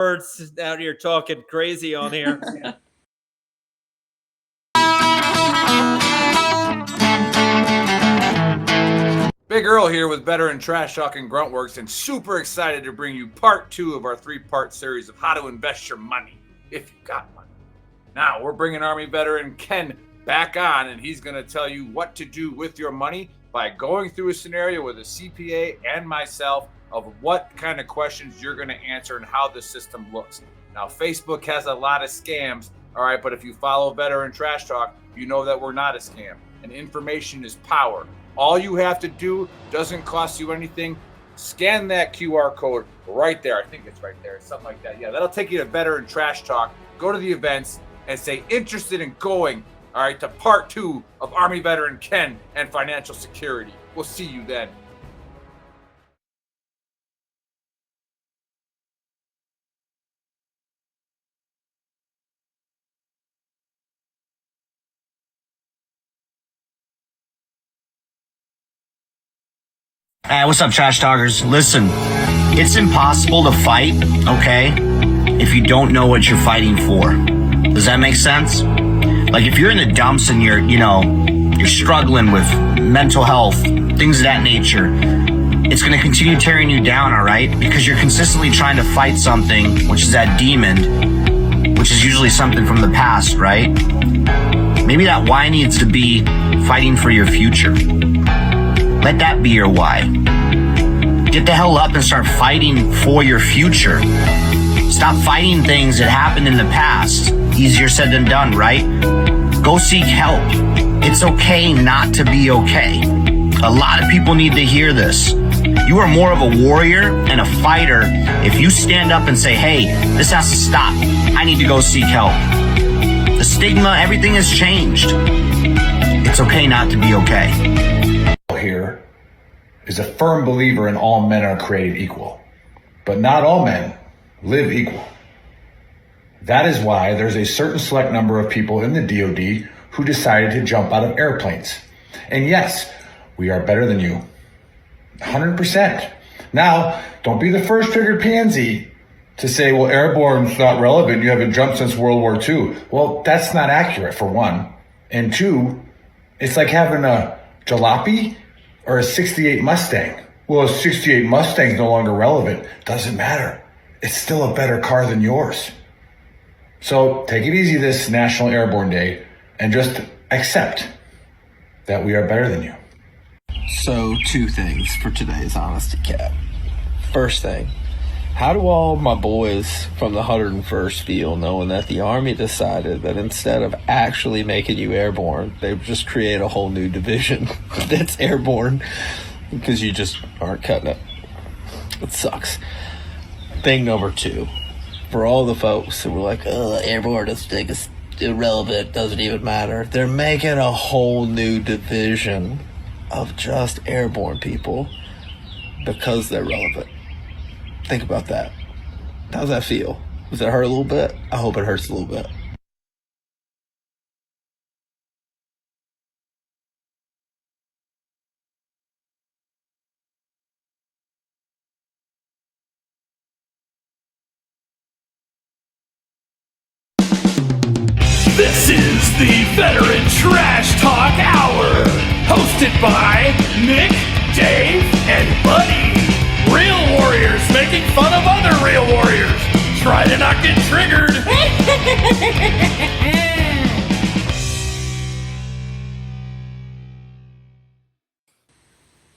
Birds out here talking crazy on here. Big Earl here with VeteranTrashTalk and Gruntworks, and super excited to bring you part 2 of our 3-part series of how to invest your money if you've got money. Now, we're bringing Army veteran Ken back on, and he's going to tell you what to do with your money by going through a scenario with a CPA and myself of what kind of questions you're going to answer and how the system looks. Now, Facebook has a lot of scams, all right, but if you follow VeteranTrashTalk, you know that we're not a scam, and information is power. All you have to do doesn't cost you anything. Scan that QR code right there. I think it's right there. Something like that. Yeah, that'll take you to VeteranTrashTalk. Go to the events and say interested in going, all right, to part 2 of Army veteran Ken and financial security. We'll see you then. Hey, what's up, trash talkers? Listen, it's impossible to fight, okay, if you don't know what you're fighting for. Does that make sense? Like, if you're in the dumps and you're struggling with mental health, things of that nature, it's going to continue tearing you down, all right? Because you're consistently trying to fight something, which is that demon, which is usually something from the past, right? Maybe that why needs to be fighting for your future. Let that be your why. Get the hell up and start fighting for your future. Stop fighting things that happened in the past. Easier said than done, right? Go seek help. It's okay not to be okay. A lot of people need to hear this. You are more of a warrior and a fighter if you stand up and say, hey, this has to stop. I need to go seek help. The stigma, everything has changed. It's okay not to be okay. Here is a firm believer in all men are created equal, but not all men live equal. That is why there's a certain select number of people in the DoD who decided to jump out of airplanes. And yes, we are better than you. 100%. Now, don't be the first triggered pansy to say, well, airborne's not relevant. You haven't jumped since World War II. Well, that's not accurate, for one. And two, it's like having a jalopy or a 68 Mustang. Well, a 68 Mustang's no longer relevant. Doesn't matter. It's still a better car than yours. So take it easy this National Airborne Day and just accept that we are better than you. So 2 things for today's Honesty Cap. First thing, how do all my boys from the 101st feel knowing that the Army decided that instead of actually making you airborne, they would just create a whole new division that's airborne because you just aren't cutting it? It sucks. Thing number 2, for all the folks who were like, oh, airborne is irrelevant, doesn't even matter. They're making a whole new division of just airborne people because they're relevant. Think about that. How's that feel? Does it hurt a little bit? I hope it hurts a little bit. This is the Veteran Trash Talk Hour, hosted by Nick, Dave, and Buddy. Real warriors making fun of other real warriors. Try to not get triggered.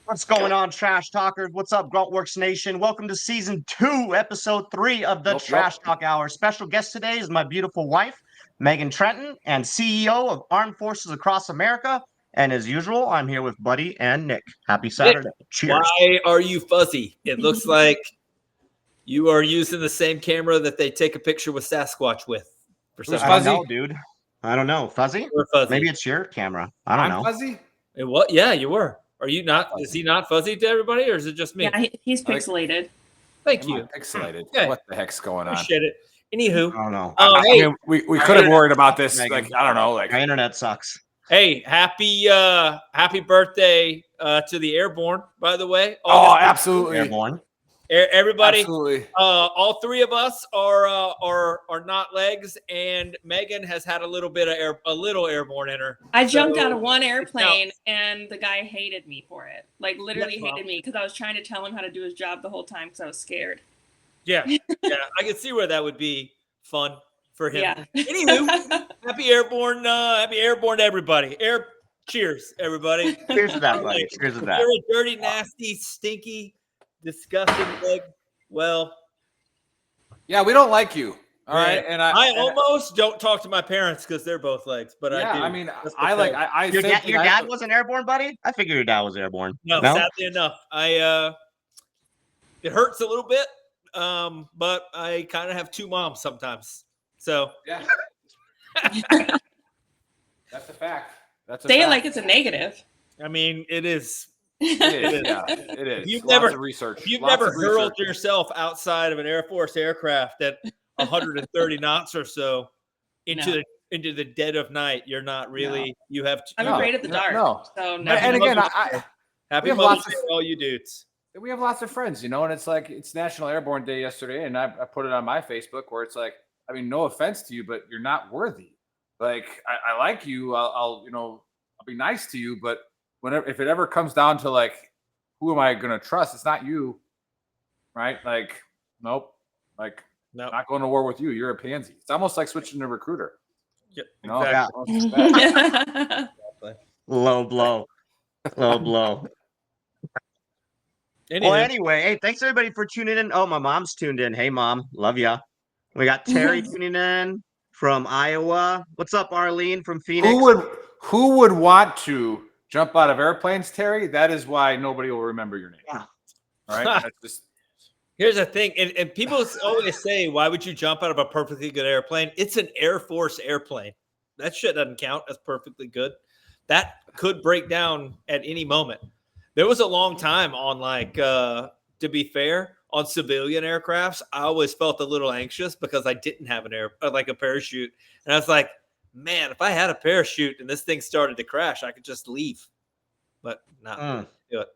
What's going on, Trash Talkers? What's up, Gruntworks Nation? Welcome to Season 2, Episode 3 of the Trash Talk Hour. Special guest today is my beautiful wife, Megan Trenton, and CEO of Armed Forces Across America. And as usual, I'm here with Buddy and Nick. Happy Saturday. Nick, cheers. Why are you fuzzy? It looks like you are using the same camera that they take a picture with Sasquatch with. For some I don't know, dude. I don't know. Fuzzy? fuzzy? Maybe it's your camera. I don't know. Fuzzy? It what? Yeah, you were. Are you not? Is he not fuzzy to everybody, or is it just me? Yeah, he's pixelated. Thank you. Pixelated. Okay. What the heck's going on? Appreciate it. Anywho, I don't know. oh, I mean, we could have worried about this. Megan. Like, I don't know. Like, My internet sucks. Hey, happy birthday to the Airborne, by the way. oh, absolutely. Airborne. Everybody, Absolutely. all three of us are not legs, and Megan has had a little bit of a little airborne in her. I jumped out So of one airplane counts. and the guy hated me for it. Like literally Yes, Mom. hated me because I was trying to tell him how to do his job the whole time because I was scared. Yeah, I can see where that would be fun for him. Yeah. Anywho, happy airborne to everybody. Cheers, everybody. Cheers to that, buddy. Cheers to that. You're a dirty, nasty, stinky, disgusting leg. Well, Yeah, we don't like you. All yeah, right, and I almost don't talk to my parents because they're both legs, but yeah, I do. I mean, That's I like I Your think dad wasn't airborne, buddy? I figured your dad was airborne. No, sadly enough, it hurts a little bit, but I kind of have two moms sometimes. So yeah, that's a fact. That's a Say it fact. like it's a negative. I mean, it is. It is. Yeah, it is. You've Lots never of research. You've Lots never of hurled research. yourself outside of an Air Force aircraft at 130 knots or so into the dead of night. You're not really. You have. I'm No, afraid of the dark. no. So And, no. and again, Happy we have Mother's lots Day of- to all you dudes. we have lots of friends, you know, and it's like it's National Airborne Day yesterday, and I put it on my Facebook where it's like, I mean, no offense to you, but you're not worthy. Like I like you, I'll be nice to you, but whenever if it ever comes down to like, who am I gonna trust? It's not you, right? Like, nope, like No, not going to war with you. You're a pansy. It's almost like switching to recruiter. Yep, You know? exactly. Almost that. Low blow. Low blow. Anyway, Well, anyway, hey, thanks everybody for tuning in. Oh, my mom's tuned in. Hey, Mom. Love ya. We got Terry tuning in from Iowa. What's up, Arlene from Phoenix? Who would want to jump out of airplanes, Terry? That is why nobody will remember your name. Yeah. All right. That's just here's the thing, and people always say, "Why would you jump out of a perfectly good airplane?" It's an Air Force airplane. That shit doesn't count as perfectly good. That could break down at any moment. There was a long time on to be fair, on civilian aircrafts, I always felt a little anxious because I didn't have a parachute. And I was like, man, if I had a parachute and this thing started to crash, I could just leave. But not do it.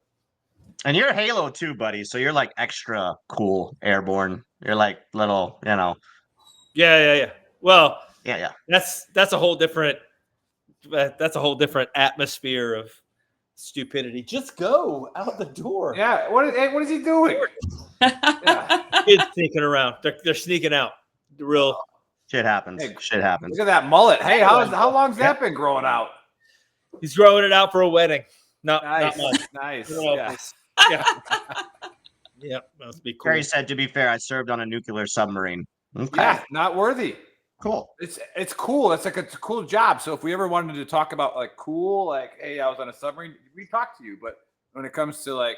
And you're Halo too, buddy. So you're like extra cool airborne. You're like little, Yeah. Well, yeah. that's a whole different atmosphere of stupidity. Just go out the door. yeah. What is he doing? Yeah. Kids sneaking around. They're sneaking out. The real Shit happens. Hey, Shit happens. Look at that mullet. Hey, how long's that been growing out? he's growing it out for a wedding. Not Nice, much. nice. Well, Yeah. Yeah. Yeah, must be cool. Terry said, to be fair, I served on a nuclear submarine. Okay. Yeah, not worthy. Cool. It's cool. It's a cool job. So if we ever wanted to talk about like cool, like, hey, I was on a submarine, we talk to you. But when it comes to like,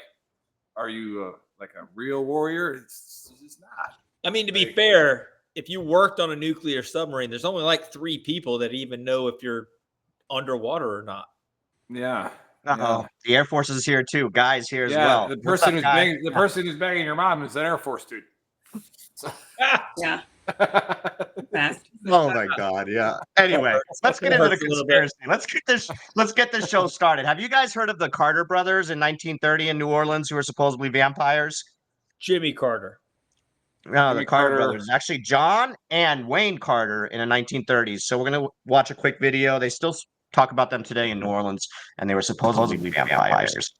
are you like a real warrior? It's just not. I mean, to be fair, if you worked on a nuclear submarine, there's only like 3 people that even know if you're underwater or not. Yeah. Uh-oh. The Air Force is here too. Guys here as Yeah, well. the What's person up, who's guys? banging the person who's banging your mom is an Air Force dude. So- Yeah. Fact. Oh my God, yeah. Anyway, let's get into the Hurts a little bit. conspiracy. Let's get this show started. Have you guys heard of the Carter brothers in 1930 in New Orleans who were supposedly vampires? Jimmy Carter. No, Jimmy the Carter Carter. brothers. Actually, John and Wayne Carter in the 1930s. So we're gonna watch a quick video. They still talk about them today in New Orleans, and they were supposedly vampires.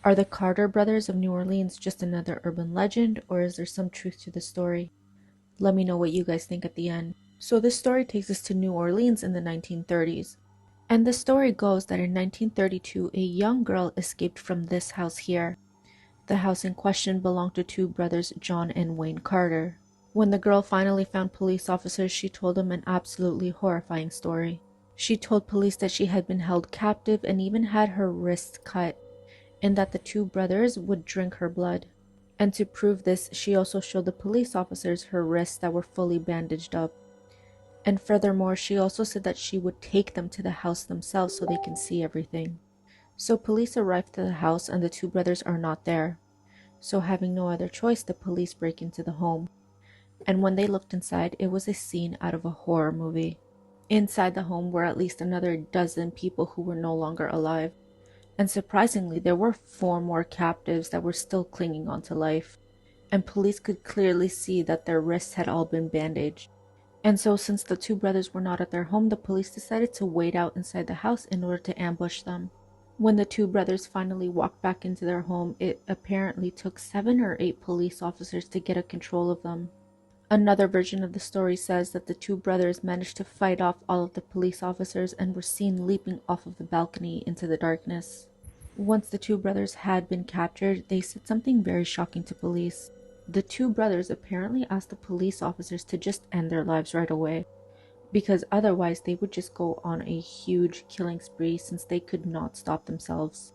Are the Carter brothers of New Orleans just another urban legend, or is there some truth to the story? Let me know what you guys think at the end. So this story takes us to New Orleans in the 1930s. And the story goes that in 1932, a young girl escaped from this house here. The house in question belonged to 2 brothers, John and Wayne Carter. When the girl finally found police officers, she told them an absolutely horrifying story. She told police that she had been held captive and even had her wrists cut, and that the 2 brothers would drink her blood. And to prove this, she also showed the police officers her wrists that were fully bandaged up. And furthermore, she also said that she would take them to the house themselves so they can see everything. So police arrive to the house and the 2 brothers are not there. So having no other choice, the police break into the home. And when they looked inside, it was a scene out of a horror movie. Inside the home were at least another dozen people who were no longer alive. And surprisingly, there were 4 more captives that were still clinging on to life, and police could clearly see that their wrists had all been bandaged. And so, since the 2 brothers were not at their home, the police decided to wait out inside the house in order to ambush them. When the 2 brothers finally walked back into their home, it apparently took 7 or 8 police officers to get a control of them. Another version of the story says that the 2 brothers managed to fight off all of the police officers and were seen leaping off of the balcony into the darkness. Once the 2 brothers had been captured, they said something very shocking to police. The 2 brothers apparently asked the police officers to just end their lives right away, because otherwise they would just go on a huge killing spree since they could not stop themselves.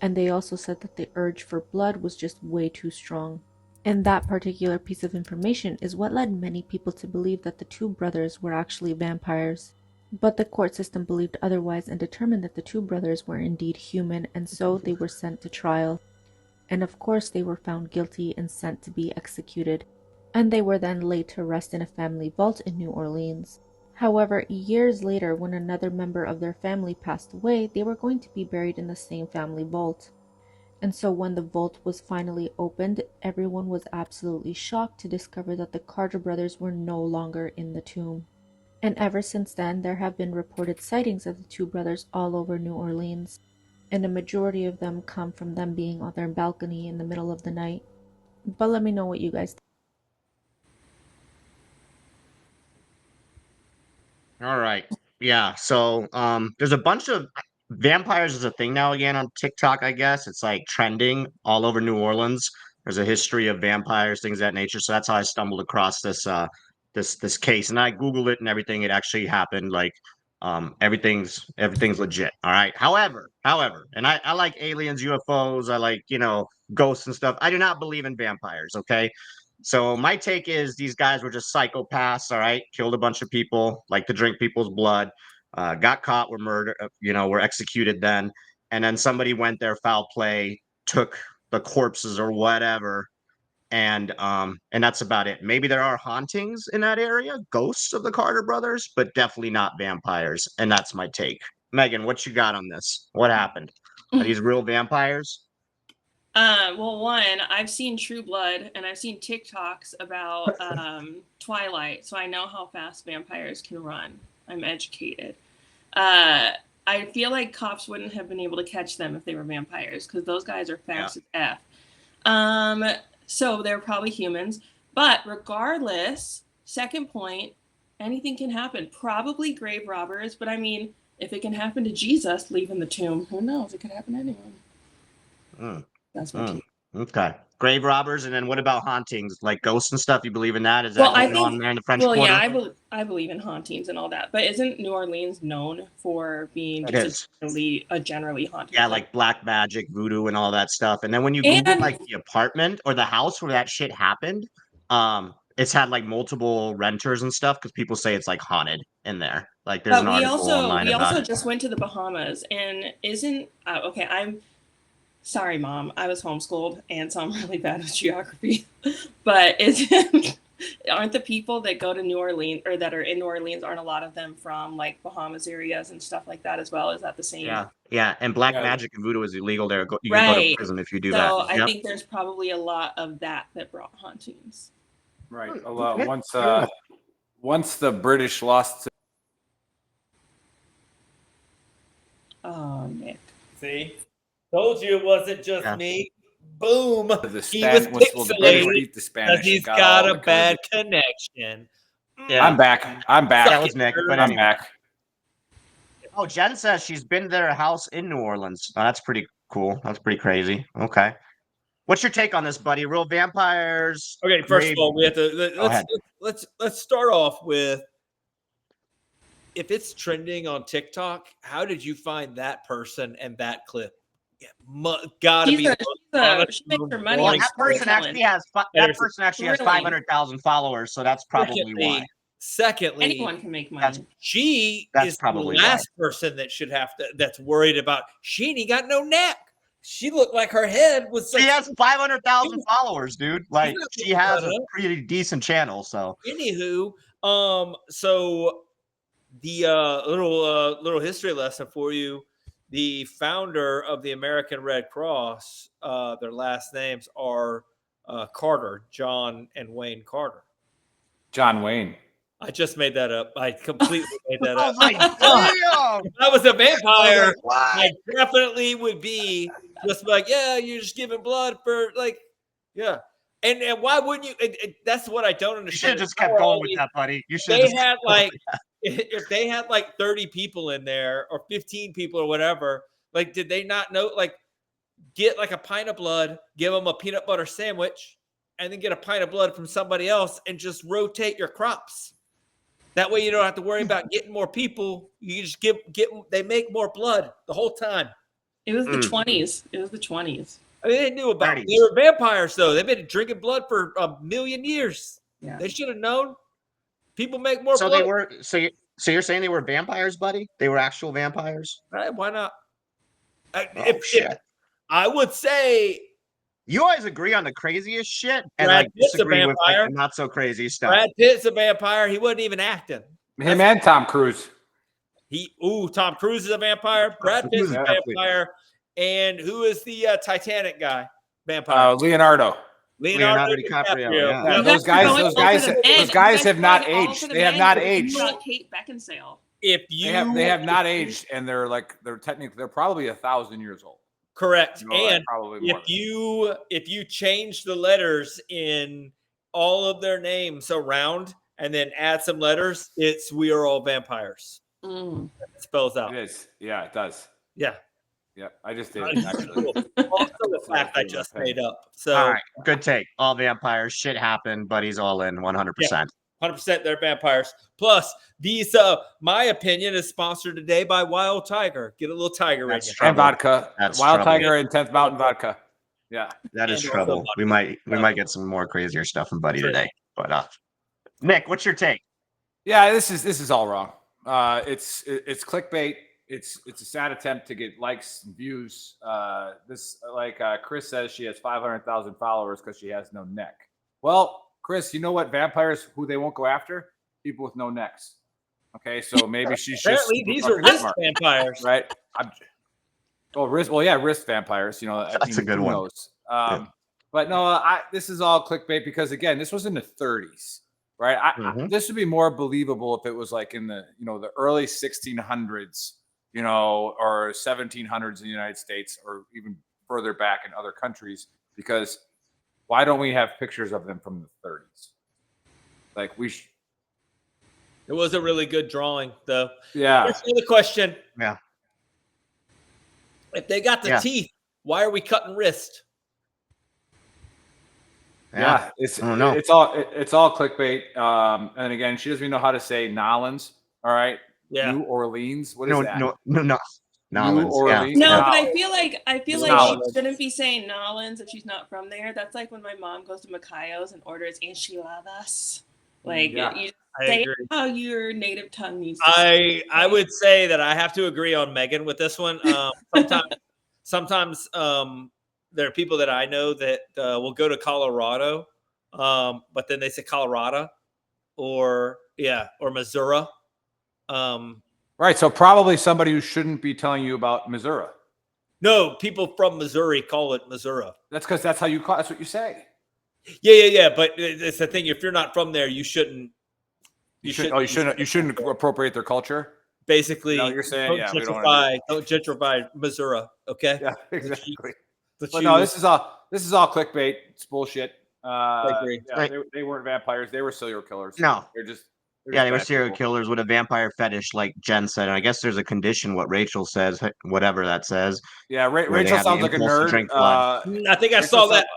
And they also said that the urge for blood was just way too strong. And that particular piece of information is what led many people to believe that the 2 brothers were actually vampires. But the court system believed otherwise and determined that the 2 brothers were indeed human, and so they were sent to trial. And of course they were found guilty and sent to be executed. And they were then laid to rest in a family vault in New Orleans. However, years later, when another member of their family passed away, they were going to be buried in the same family vault. And so when the vault was finally opened, everyone was absolutely shocked to discover that the Carter brothers were no longer in the tomb. And ever since then, there have been reported sightings of the 2 brothers all over New Orleans, and a majority of them come from them being on their balcony in the middle of the night. But let me know what you guys think. All right. Yeah. So there's a bunch of vampires is a thing now again on TikTok, I guess. It's like trending all over New Orleans. There's a history of vampires, things of that nature. So that's how I stumbled across this case. And I Googled it and everything. It actually happened. Like everything's legit. All right. However, and I like aliens, UFOs, I like, ghosts and stuff. I do not believe in vampires, okay? So my take is these guys were just psychopaths, all right? Killed a bunch of people, like to drink people's blood, got caught, were murdered, were executed then, and then somebody went there, foul play, took the corpses or whatever, and that's about it. Maybe there are hauntings in that area, ghosts of the Carter brothers, but definitely not vampires, and that's my take. Megan, what you got on this? What happened? Are these real vampires? Well, one, I've seen True Blood and I've seen TikToks about Twilight, so I know how fast vampires can run. I'm educated. I feel like cops wouldn't have been able to catch them if they were vampires because those guys are fast as F. So they're probably humans. But regardless, second point, anything can happen. Probably grave robbers, but I mean, if it can happen to Jesus leaving the tomb, who knows? It could happen to anyone. That's my take. Okay. Grave robbers, and then what about hauntings, like ghosts and stuff? You believe in that? Is Well, that I going on think, there in the French well, Quarter? yeah, I believe in hauntings and all that. But isn't New Orleans known for being It just a generally haunted? Yeah, place? like black magic, voodoo, and all that stuff. And then when you Google like the apartment or the house where that shit happened, it's had like multiple renters and stuff because people say it's like haunted in there. Like there's an article online about it. just went to the Bahamas, and isn't okay? I'm sorry, Mom. I was homeschooled, and so I'm really bad with geography. But aren't the people that go to New Orleans or that are in New Orleans, aren't a lot of them from like Bahamas areas and stuff like that as well? Is that the same? Yeah. And black magic and voodoo is illegal there. You can go to prison if you do so that. So I think there's probably a lot of that brought hauntings. Right. Once the British lost. Oh, Nick. See? Told you it wasn't just me. Boom. He was pixelated because he's got a bad connection. Yeah. I'm back. That was Nick, but I'm back. Oh, Jen says she's been to their house in New Orleans. Oh, that's pretty cool. That's pretty crazy. Okay. What's your take on this, buddy? Real vampires? Okay, first of all, we have to let's start off with, if it's trending on TikTok, how did you find that person and that clip? Gotta be. She makes her money. Well, that person actually has 500,000 followers, so that's probably why. Secondly, anyone can make money. She is probably the last person that should have to. That's worried about. She ain't got no neck. She looked like her head was. She has 500,000 followers, dude. Like she has a pretty decent channel. So, anywho, so the little history lesson for you. the founder of the American Red Cross, their last names are Carter, John and Wayne Carter. John Wayne. I just made that up. I completely made that Oh up. my god! If I was a vampire, What? I definitely would be just like, yeah, you're just giving blood for like, yeah. And why wouldn't you? That's what I don't You understand. should have just kept going with that, buddy. You should. They had like, if they had like 30 people in there or 15 people or whatever, like, did they not know? Like, get like a pint of blood, give them a peanut butter sandwich, and then get a pint of blood from somebody else and just rotate your crops. That way you don't have to worry about getting more people. You just get they make more blood the whole time. It was the 20s. It was the 20s. I mean, they knew about it. They were vampires, though. They've been drinking blood for 1,000,000 years. Yeah. They should have known. People make more So blood. they were. So you're saying they were vampires, buddy? They were actual vampires? Right, why not? Shit. I would say You always agree on the craziest shit and Brad like Pitt's a disagree with like vampire. the not so crazy stuff. Brad Pitt's a vampire. He wasn't even acting. Him and Tom Cruise. Tom Cruise is a vampire. Brad Pitt's a vampire. And who is the Titanic guy? Vampire. Leonardo DiCaprio. Yeah, those guys have not aged. They have not aged. Kate Beckinsale. If you they have not aged, and they're probably 1,000 years old. Correct. And if you change the letters in all of their names around and then add some letters, it's "We Are All Vampires." It spells out. It is. Yeah, it does. Yeah. Yeah, I just did it, actually. Also the fact I just made up. So all right, good take. All vampires. Shit happened, but he's all in 100%. 100% they're vampires. Plus, these my opinion is sponsored today by Wild Tiger. Get a little tiger in you. And vodka. That's Wild trouble. Tiger and 10th Mountain vodka. Yeah. That is And trouble. also We might get some more crazier stuff from Buddy today. But Nick, what's your take? Yeah, this is all wrong. It's clickbait. It's a sad attempt to get likes and views. Chris says she has 500,000 followers because she has no neck. Well, Chris, you know what vampires who they won't go after? People with no necks. Okay, so maybe she's just apparently these are wrist vampires, right? Wrist vampires. You know, That's a good one. Knows? But no, this is all clickbait because again, this was in the 30s, right? This would be more believable if it was like in the the early 1600s, or 1700s in the United States, or even further back in other countries. Because why don't we have pictures of them from the 30s? Like It was a really good drawing, though. Yeah. Here's the question. Yeah. If they got the teeth, why are we cutting wrist? Yeah, it's all clickbait. And again, she doesn't even know how to say Nolans. All right. Yeah. New Orleans. What is that? No. New Orleans. No, Yeah. but I feel like Nolans. she shouldn't be saying Nolans if she's not from there. That's like when my mom goes to Macayo's and orders enchiladas. Like you I say agree. how your native tongue needs to say. I would say that I have to agree on Megan with this one. Sometimes there are people that I know that will go to Colorado, but then they say Colorado or Missouri. Right. So probably somebody who shouldn't be telling you about Missouri. No, people from Missouri call it Missouri. That's because that's how you call. That's what you say. Yeah. But it's the thing. If you're not from there, you shouldn't. You shouldn't appropriate their culture. Basically, you're saying don't gentrify Missouri. Okay. Yeah, exactly. But no, this is all clickbait. It's bullshit. I agree. Yeah, they weren't vampires. They were serial killers. No. They were serial killers with a vampire fetish, like Jen said. And I guess there's a condition, what Rachel says, whatever that says. Yeah, Rachel sounds like a nerd. I think I saw that.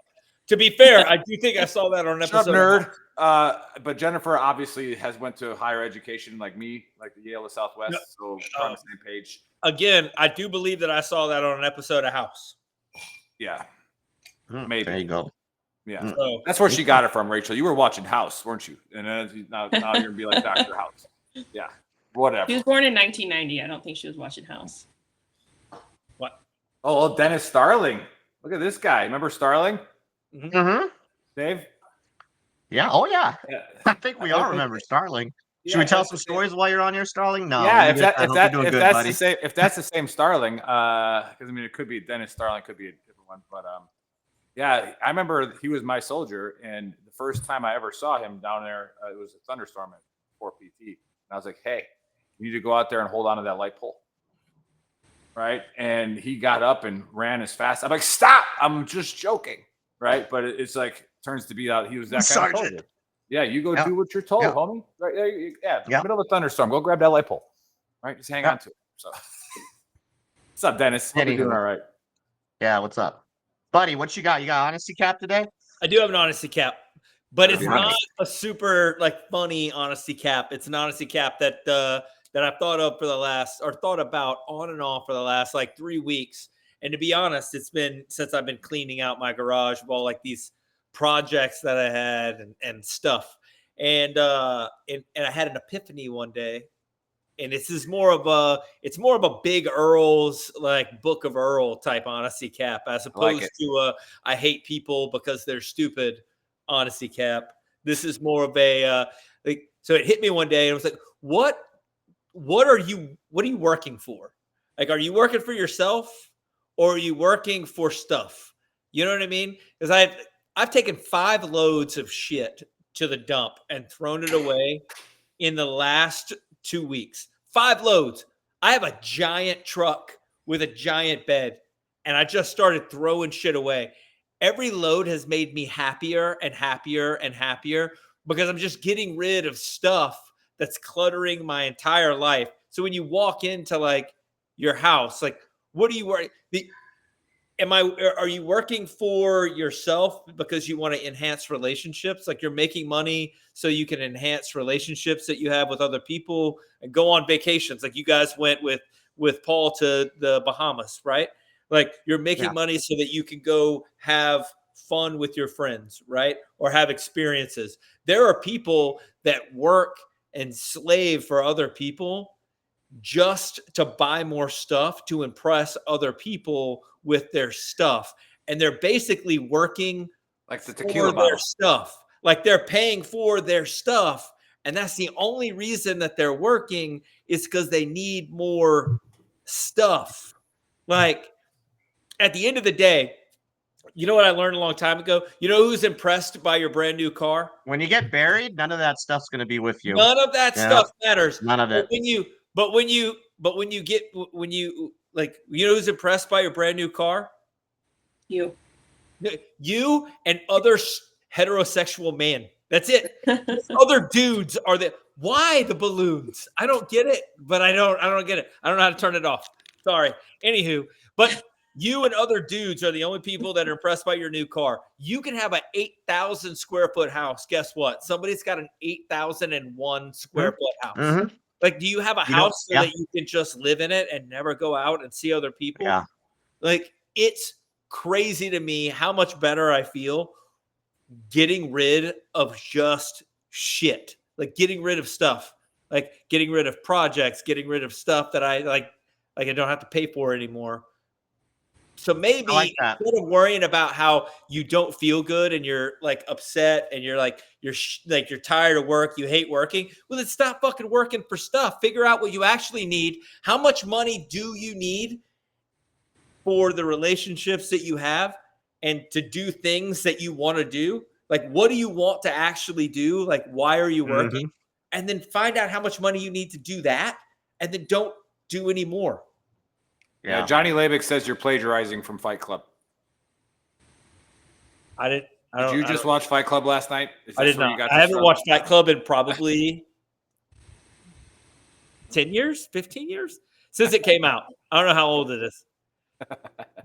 To be fair, I do think I saw that on an episode. Nerd. But Jennifer obviously has went to higher education like me, like the Yale of Southwest. So we're on the same page. Again, I do believe that I saw that on an episode of House. Yeah. Maybe. There you go. Yeah. So, that's where she got it from, Rachel. You were watching House, weren't you? And then now you're going to be like Dr. House. Yeah. Whatever. She was born in 1990. I don't think she was watching House. What? Oh, Dennis Starling. Look at this guy. Remember Starling? Mm-hmm. Dave? Yeah. Oh, yeah. I think we all remember Starling. Should we tell some stories while you're on here, Starling? No. Yeah, I hope you're doing good, buddy. if that's the same Starling, because I mean it could be Dennis Starling, could be a different one, but yeah, I remember he was my soldier, and the first time I ever saw him down there, it was a thunderstorm at 4 PT, and I was like, "Hey, you need to go out there and hold on to that light pole." Right, and he got up and ran as fast. I'm like, "Stop! I'm just joking." Right, but it's like turns to be out. He was that kind of soldier. Yeah, you go do what you're told, homie. Right there, middle of a thunderstorm, go grab that light pole. Right, just hang on to it. So, what's up, Dennis? Hope you're doing all right. Yeah, what's up, buddy? What you got? You got honesty cap today? I do have an honesty cap, but it's not a super like funny honesty cap. It's an honesty cap that I've thought about on and off for the last like 3 weeks. And to be honest, it's been since I've been cleaning out my garage of all like these projects that I had and stuff. And I had an epiphany one day, and it's more of a Big Earl's like Book of Earl type honesty cap, as opposed to I hate people because they're stupid honesty cap. This is more of a so it hit me one day and I was like, what are you working for? Like, are you working for yourself or are you working for stuff? You know what I mean? Because I've taken 5 loads of shit to the dump and thrown it away in the last 2 weeks. 5 loads. I have a giant truck with a giant bed, and I just started throwing shit away. Every load has made me happier and happier and happier because I'm just getting rid of stuff that's cluttering my entire life. So when you walk into like your house, like, what are you working? Are you working for yourself because you want to enhance relationships? Like, you're making money so you can enhance relationships that you have with other people and go on vacations. Like you guys went with Paul to the Bahamas, right? Like, you're making money so that you can go have fun with your friends, right? Or have experiences. There are people that work and slave for other people just to buy more stuff to impress other people with their stuff. And they're basically working like the tequila for their stuff. Like, they're paying for their stuff. And that's the only reason that they're working, is because they need more stuff. Like, at the end of the day, you know what I learned a long time ago? You know who's impressed by your brand new car? When you get buried, none of that stuff's going to be with you. None of that stuff matters. None of it. But when you like, you know who's impressed by your brand new car? You and other heterosexual men. That's it. Other dudes are why the balloons? I don't get it, but I don't get it. I don't know how to turn it off. Sorry. Anywho, but you and other dudes are the only people that are impressed by your new car. You can have an 8,000 square foot house. Guess what? Somebody's got an 8,001 square foot house. Mm-hmm. Like, do you have a house so that you can just live in it and never go out and see other people? Yeah. Like, it's crazy to me how much better I feel getting rid of just shit. Like, getting rid of stuff. Like, getting rid of projects, getting rid of stuff that I I don't have to pay for anymore. So maybe instead of worrying about how you don't feel good and you're like upset and you're like you're tired of work, you hate working, well, then stop fucking working for stuff. Figure out what you actually need. How much money do you need for the relationships that you have and to do things that you want to do? Like, what do you want to actually do? Like, why are you working? And then find out how much money you need to do that, and then don't do any more. Yeah, Johnny Labick says you're plagiarizing from Fight Club. Did you just watch Fight Club last night? I did not. I haven't watched Fight Club in probably 10 years, 15 years since it came out. I don't know how old it is.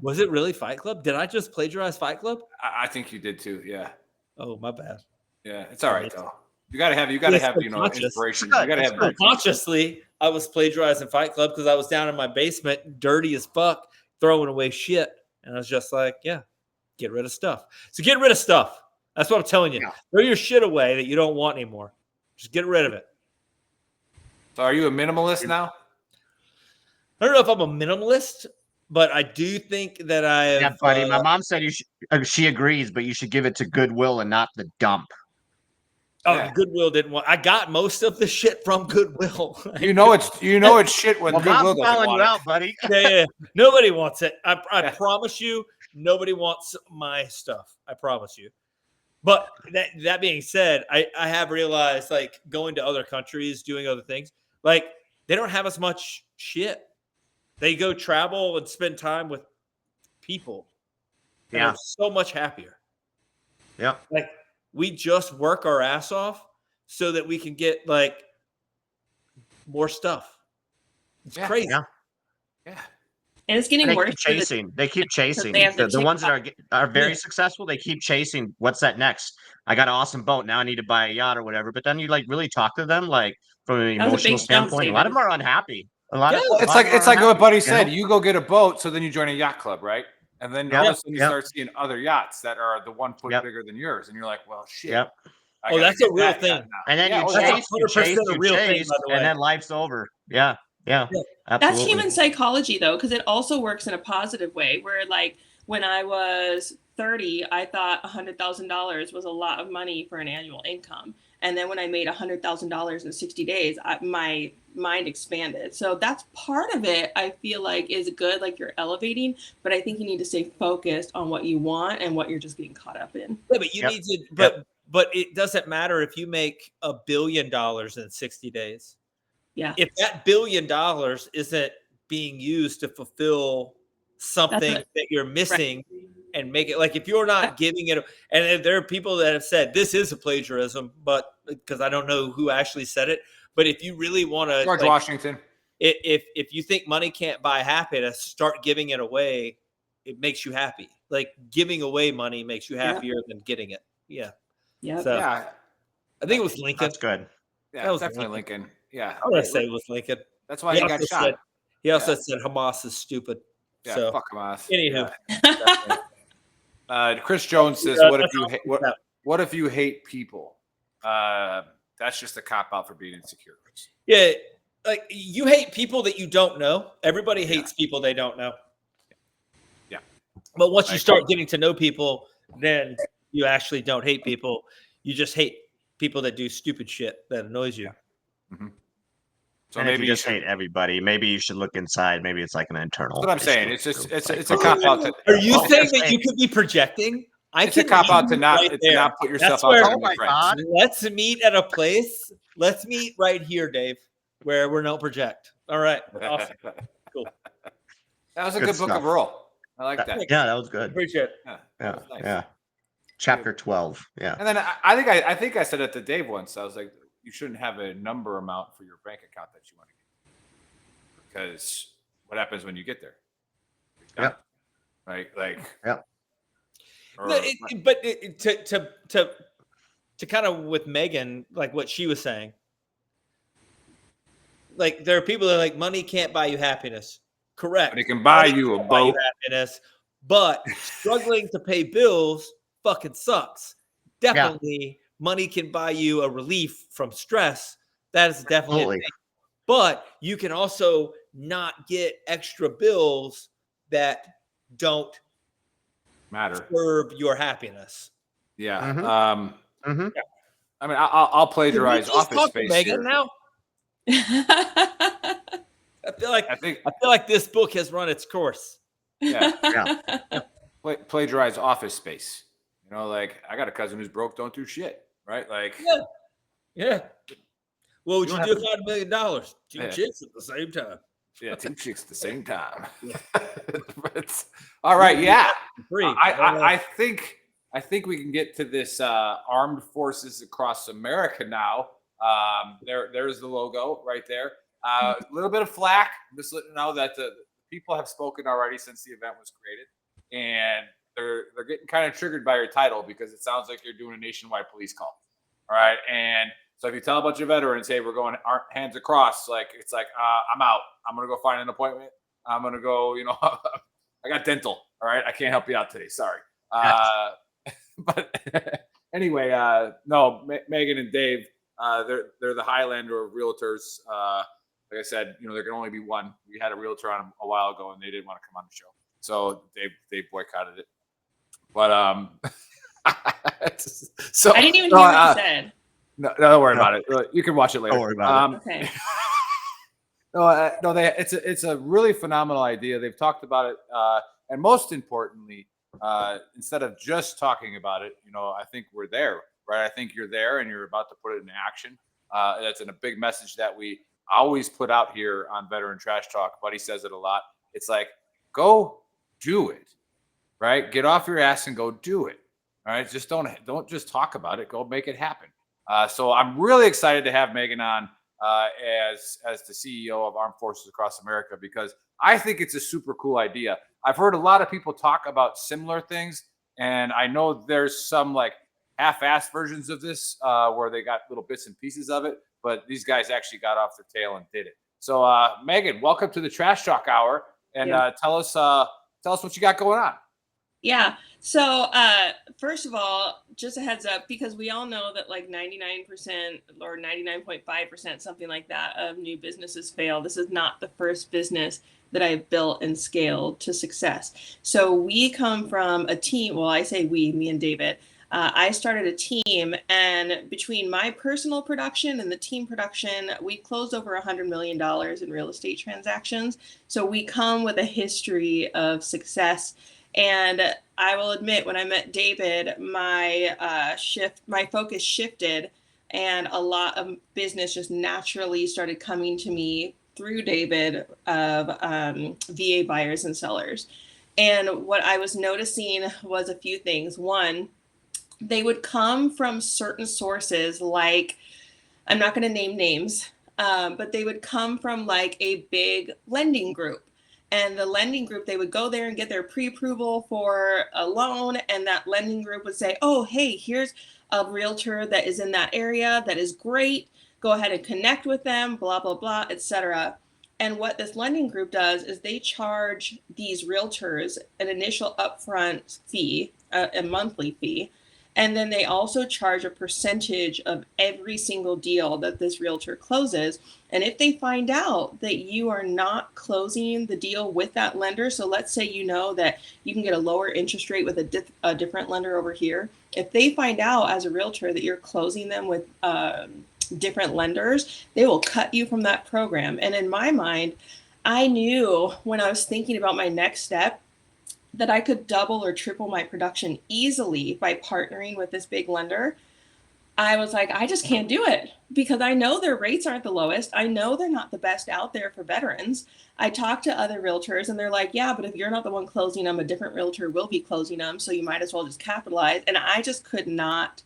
Was it really Fight Club? Did I just plagiarize Fight Club? I think you did too. Yeah. Oh, my bad. Yeah, it's all right though. You gotta have inspiration. You gotta have consciously. I was plagiarizing Fight Club because I was down in my basement, dirty as fuck, throwing away shit, and I was just like, yeah, get rid of stuff. So get rid of stuff. That's what I'm telling you. Yeah. Throw your shit away that you don't want anymore. Just get rid of it. So are you a minimalist now? I don't know if I'm a minimalist, but I do think that I have. Yeah, buddy. My mom said you should. She agrees, but you should give it to Goodwill and not the dump. Yeah. Goodwill didn't want. I got most of the shit from Goodwill. You know it's shit when Well, Goodwill Bob's doesn't calling want you it. out, buddy. Yeah. Nobody wants it. I Yeah. promise you, nobody wants my stuff. I promise you. But that being said, I have realized, like, going to other countries, doing other things, like, they don't have as much shit. They go travel and spend time with people. And Yeah. they're so much happier. Yep. Like, we just work our ass off so that we can get, like, more stuff. It's crazy. Yeah. Yeah. And it's getting They worse. keep chasing. They keep chasing. they have the The ones that are very Yeah. successful, they keep chasing. What's that next? I got an awesome boat. Now I need to buy a yacht or whatever. But then you like really talk to them, like from an That was a emotional big jump, standpoint. A lot of them are unhappy. A lot of It's a lot like of them it's are like what unhappy, Buddy you said. know? You go get a boat, so then you join a yacht club, right? And then all of a sudden you Yep. start seeing other yachts that are the 1 foot Yep. bigger than yours, and you're like, well, shit. Yep. I Oh, gotta that's a get real that thing. yacht now. And then Yeah, you oh, yeah. chase, you 100% chase, a you real thing, chase, by the way. and then life's over. Yeah. Yeah. That's Absolutely. human psychology, though, because it also works in a positive way. Where, like, when I was 30, I thought $100,000 was a lot of money for an annual income. And then when I made $100,000 in 60 days, my mind expanded. So that's part of it, I feel like, is good, like you're elevating. But I think you need to stay focused on what you want and what you're just getting caught up in. Yeah, but you Yep. need to, but it doesn't matter if you make $1 billion in 60 days. Yeah. If that $1 billion isn't being used to fulfill something That's that you're missing and make it, like, if you're not giving it, and there are people that have said this is a plagiarism, but because I don't know who actually said it, but if you really want to, George like, Washington. if you think money can't buy happiness, start giving it away. It makes you happy. Like, giving away money makes you happier than getting it. Yeah. Yeah. So Yeah. I think it was Lincoln. That's good. Yeah, That was definitely Lincoln. Yeah. I want to say it was Lincoln. That's why he got shot. He also said Hamas is stupid. Yeah, So, fuck Hamas. anywho. Chris Jones says, Yeah, "What if that's you all. hate what if you hate people?" That's just a cop out for being insecure. Chris. Yeah, like, you hate people that you don't know. Everybody hates people they don't know. Yeah. But once you I start getting to know people, then you actually don't hate people. You just hate people that do stupid shit that annoys you. Mm-hmm. So And if maybe you just hate everybody, maybe you should look inside. Maybe it's like an internal. That's what I'm saying. issue. It's just Like, it's a cop out to. Are you Well, saying that's that right. you could be projecting? It's a cop out to not put yourself That's out where- there Oh to make my friends. God. Let's meet at a place. Let's meet right here, Dave, where we're no project. All right. Awesome. Cool. That was a Good good book stuff. of Earl. I like that. Yeah, that was good. Appreciate it. Yeah, Yeah, that was nice. yeah. Chapter 12. Yeah. And then I think I said it to Dave once. I was like, you shouldn't have a number amount for your bank account that you want to get, because what happens when you get there? Yep. Right. Like. Yep. or- To kind of with Megan, like what she was saying, like, there are people that are like, money can't buy you happiness. Correct. But it can buy Money you a can't buy you boat. happiness, but struggling to pay bills fucking sucks. Definitely, money can buy you a relief from stress. That is definitely a Absolutely. thing. But you can also not get extra bills that don't matter. serve your happiness. Yeah. Mhm. Mm-hmm. I mean, I'll Can we plagiarize please Office talk to Space Megan here. now? I feel I think like this book has run its course. plagiarize Office Space. You know, like, I got a cousin who's broke, don't do shit, right? Like, Yeah. What would You you don't do if I had $1 million? Two Yeah. chicks at the same time. yeah, two chicks at the same time. But, all right, yeah. Free. I think we can get to this armed forces across America now. There's the logo right there. A little bit of flack. I'm just letting you know that the people have spoken already since the event was created, and they're getting kind of triggered by your title because it sounds like you're doing a nationwide police call. All right, and so if you tell a bunch of veterans, hey, we're going hands across, like, it's like, I'm out. I'm gonna go find an appointment. I'm gonna go. You know, I got dental. All right, I can't help you out today. Sorry. But anyway, no, Megan and Dave, they're the Highlander of Realtors. Like I said, you know, there can only be one. We had a realtor on a while ago, and they didn't want to come on the show, so they boycotted it. But so I didn't even hear what you said. No, don't worry No. about it. You can watch it later. Don't worry about Okay. No, it's a really phenomenal idea. They've talked about it, and most importantly, instead of just talking about it, I think we're there, right? I think you're there, and you're about to put it into action. That's a big message that we always put out here on Veteran Trash Talk. Buddy says it a lot. It's like, go do it, right? Get off your ass and go do it. All right, just don't just talk about it. Go make it happen. So I'm really excited to have Megan on as the CEO of Armed Forces Across America, because I think it's a super cool idea. I've heard a lot of people talk about similar things, and I know there's some like half-assed versions of this where they got little bits and pieces of it, but these guys actually got off their tail and did it. So Megan, welcome to the Trash Talk Hour, and tell us what you got going on. Yeah. So first of all, just a heads up, because we all know that like 99% or 99.5%, something like that, of new businesses fail. This is not the first business that I've built and scaled to success. So we come from a team. Well, I say we, me and David. I started a team, and between my personal production and the team production, we closed over $100 million in real estate transactions. So we come with a history of success. And I will admit, when I met David, my focus shifted, and a lot of business just naturally started coming to me through David of VA buyers and sellers. And what I was noticing was a few things. One, they would come from certain sources, like, I'm not going to name names, but they would come from like a big lending group. And the lending group, they would go there and get their pre-approval for a loan. And that lending group would say, oh, hey, here's a realtor that is in that area that is great. Go ahead and connect with them, blah, blah, blah, etc. And what this lending group does is they charge these realtors an initial upfront fee, a monthly fee. And then they also charge a percentage of every single deal that this realtor closes. And if they find out that you are not closing the deal with that lender, so let's say you know that you can get a lower interest rate with a different lender over here. If they find out as a realtor that you're closing them with different lenders, they will cut you from that program. And in my mind, I knew when I was thinking about my next step that I could double or triple my production easily by partnering with this big lender. I was like, I just can't do it, because I know their rates aren't the lowest. I know they're not the best out there for veterans. I talked to other realtors and they're like, yeah, but if you're not the one closing them, a different realtor will be closing them. So you might as well just capitalize. And I just could not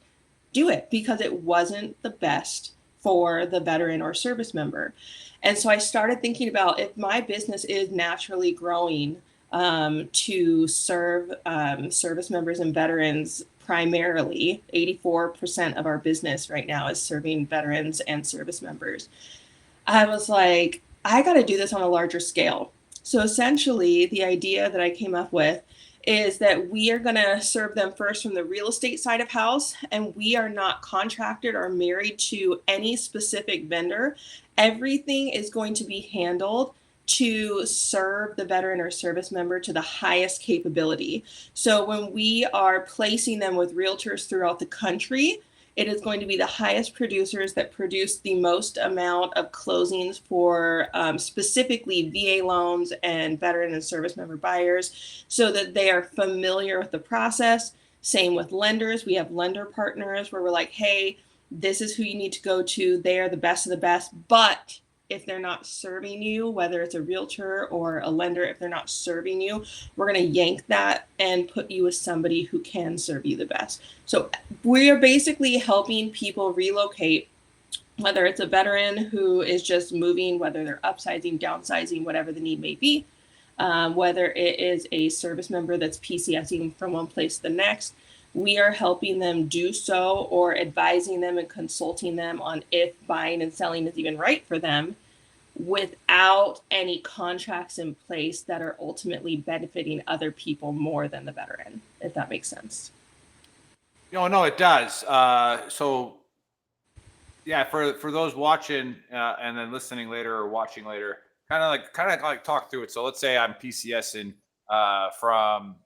do it because it wasn't the best for the veteran or service member. And so I started thinking about, if my business is naturally growing to serve service members and veterans primarily, 84% of our business right now is serving veterans and service members. I was like, I got to do this on a larger scale. So essentially, the idea that I came up with is that we are going to serve them first from the real estate side of house, and we are not contracted or married to any specific vendor. Everything is going to be handled to serve the veteran or service member to the highest capability. So when we are placing them with realtors throughout the country, it is going to be the highest producers that produce the most amount of closings for specifically VA loans and veteran and service member buyers, so that they are familiar with the process. Same with lenders. We have lender partners where we're like, hey, this is who you need to go to. They are the best of the best. But if they're not serving you, whether it's a realtor or a lender, if they're not serving you, we're going to yank that and put you with somebody who can serve you the best. So we are basically helping people relocate, whether it's a veteran who is just moving, whether they're upsizing, downsizing, whatever the need may be, whether it is a service member that's PCSing from one place to the next. We are helping them do so, or advising them and consulting them on if buying and selling is even right for them, without any contracts in place that are ultimately benefiting other people more than the veteran, if that makes sense. No, it does. So yeah, for those watching and then listening later or watching later, kind of like talk through it. So let's say I'm PCSing from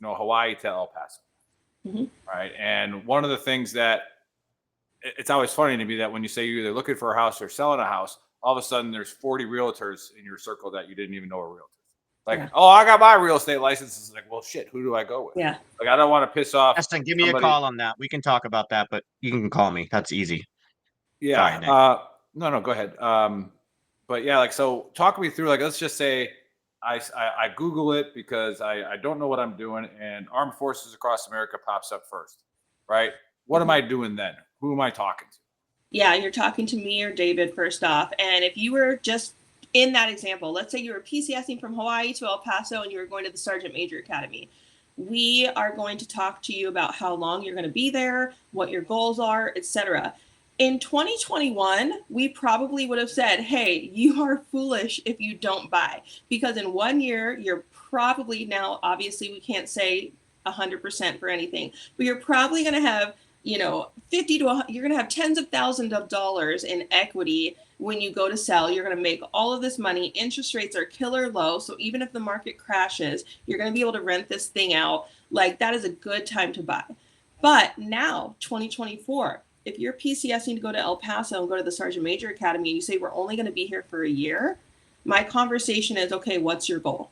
Hawaii to El Paso. Mm-hmm. Right. And one of the things that it's always funny to me that when you say you're either looking for a house or selling a house, all of a sudden there's 40 realtors in your circle that you didn't even know were realtors. Like, oh, I got my real estate license. It's like, well, shit, who do I go with? Yeah. Like, I don't want to piss off. Justin, give me somebody. a call on that. We can talk about that, but you can call me. That's easy. Yeah. Sorry, Nick. No, go ahead. But yeah, like, so talk me through, like, let's just say I Google it because I don't know what I'm doing, and Armed Forces Across America pops up first, right? What am I doing then? Who am I talking to? Yeah, you're talking to me or David first off. And if you were just in that example, let's say you were PCSing from Hawaii to El Paso and you were going to the Sergeant Major Academy. We are going to talk to you about how long you're going to be there, what your goals are, etc. In 2021, we probably would have said, hey, you are foolish if you don't buy, because in 1 year, you're probably, now, obviously we can't say 100% for anything, but you're probably going to have, 50 to, you're going to have tens of thousands of dollars in equity when you go to sell. You're going to make all of this money. Interest rates are killer low. So even if the market crashes, you're going to be able to rent this thing out. Like, that is a good time to buy. But now, 2024, if you're PCSing to go to El Paso and go to the Sergeant Major Academy and you say, we're only going to be here for a year, my conversation is, okay, what's your goal?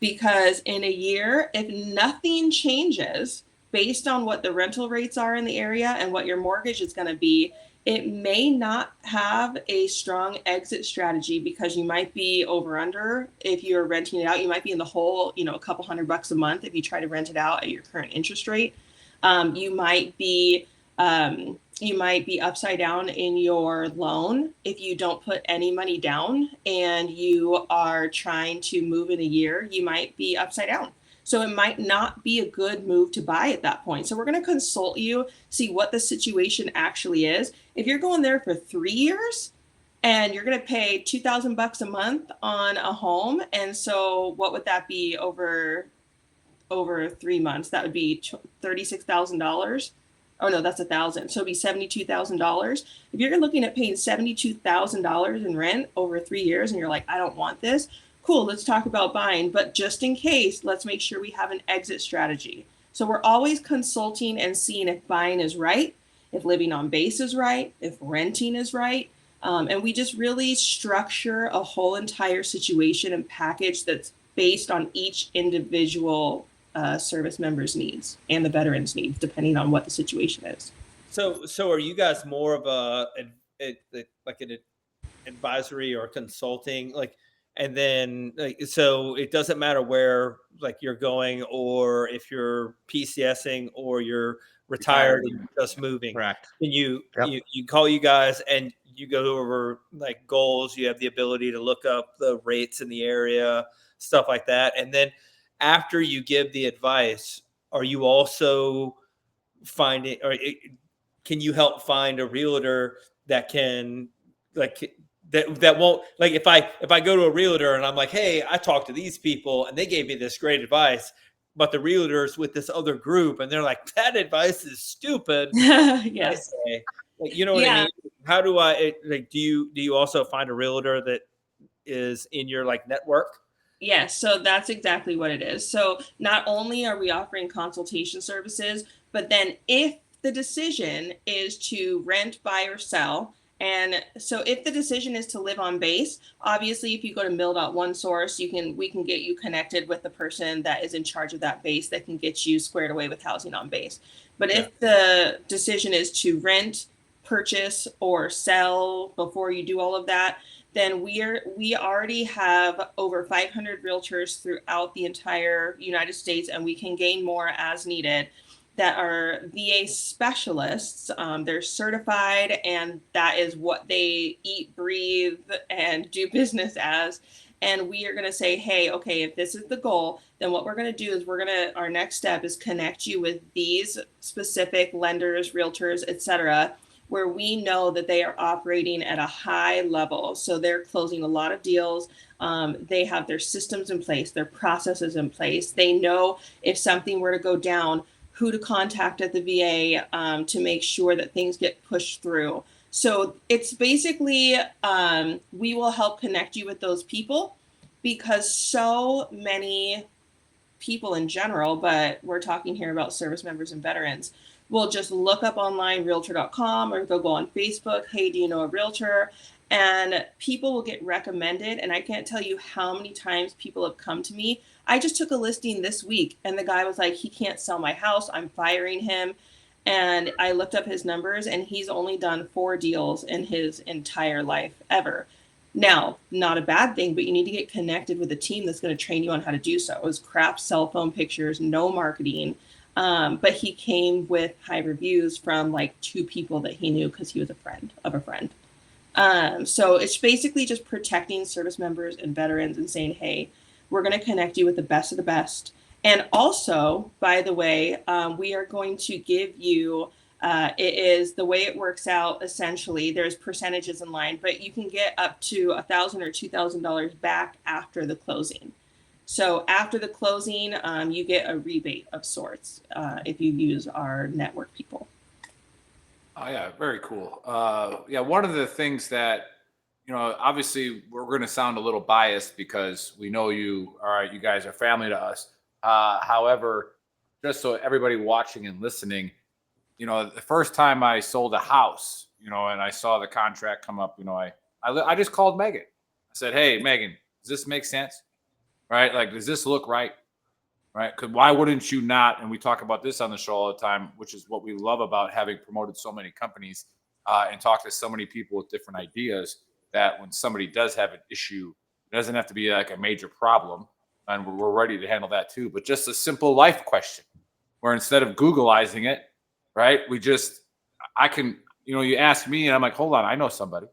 Because in a year, if nothing changes based on what the rental rates are in the area and what your mortgage is going to be, it may not have a strong exit strategy, because you might be over under if you're renting it out. You might be in the hole, a couple $100 a month if you try to rent it out at your current interest rate. You might be upside down in your loan if you don't put any money down and you are trying to move in a year. You might be upside down. So it might not be a good move to buy at that point. So we're going to consult you, see what the situation actually is. If you're going there for 3 years and you're going to pay $2,000 a month on a home, and so what would that be over 3 months? That would be $36,000. Oh no, that's $1,000. So it'd be $72,000. If you're looking at paying $72,000 in rent over 3 years and you're like, I don't want this, cool, let's talk about buying. But just in case, let's make sure we have an exit strategy. So we're always consulting and seeing if buying is right, if living on base is right, if renting is right. And we just really structure a whole entire situation and package that's based on each individual service member's needs and the veteran's needs, depending on what the situation is. So are you guys more of like an advisory or consulting, like, and then so it doesn't matter where like you're going, or if you're PCSing or you're retired and just moving? Correct. And you call you guys and you go over like goals. You have the ability to look up the rates in the area, stuff like that. And then after you give the advice, are you also finding, or can you help find a realtor that can that won't, like, if I go to a realtor and I'm like, hey, I talked to these people and they gave me this great advice, but the realtor's with this other group and they're like, that advice is stupid. Yes. Like, you know what I mean? How do I do you also find a realtor that is in your like network? Yes, so that's exactly what it is. So not only are we offering consultation services, but then if the decision is to rent, buy, or sell, and so if the decision is to live on base, obviously if you go to mill.onesource, we can get you connected with the person that is in charge of that base that can get you squared away with housing on base. But if the decision is to rent, purchase, or sell before you do all of that, then we already have over 500 realtors throughout the entire United States, and we can gain more as needed, that are VA specialists. They're certified, and that is what they eat, breathe, and do business as. And we are going to say, hey, okay, if this is the goal, then what we're going to do is our next step is connect you with these specific lenders, realtors, etc., where we know that they are operating at a high level. So they're closing a lot of deals. They have their systems in place, their processes in place. They know if something were to go down, who to contact at the VA to make sure that things get pushed through. So it's basically, we will help connect you with those people, because so many people in general, but we're talking here about service members and veterans, will just look up online realtor.com, or they'll go on Facebook, hey, do you know a realtor? And people will get recommended. And I can't tell you how many times people have come to me. I just took a listing this week and the guy was like, he can't sell my house, I'm firing him. And I looked up his numbers and he's only done 4 deals in his entire life ever. Now, not a bad thing, but you need to get connected with a team that's going to train you on how to do so. It was crap cell phone pictures, no marketing. But he came with high reviews from like 2 people that he knew because he was a friend of a friend. So it's basically just protecting service members and veterans and saying, hey, we're going to connect you with the best of the best. And also, by the way, we are going to give you, it is the way it works out. Essentially, there's percentages in line, but you can get up to $1,000 or $2,000 back after the closing. So after the closing, you get a rebate of sorts if you use our network people. Oh yeah, very cool. Yeah, one of the things that, you know, obviously we're going to sound a little biased because we know you. All right, you guys are family to us. However, just so everybody watching and listening, you know, the first time I sold a house, you know, and I saw the contract come up, you know, I just called Megan. I said, hey, Megan, does this make sense? Right? Like, does this look right? Right? Because why wouldn't you not? And we talk about this on the show all the time, which is what we love about having promoted so many companies and talk to so many people with different ideas, that when somebody does have an issue, it doesn't have to be like a major problem. And we're ready to handle that too. But just a simple life question where instead of Googleizing it, right, I can, you know, you ask me and I'm like, hold on, I know somebody.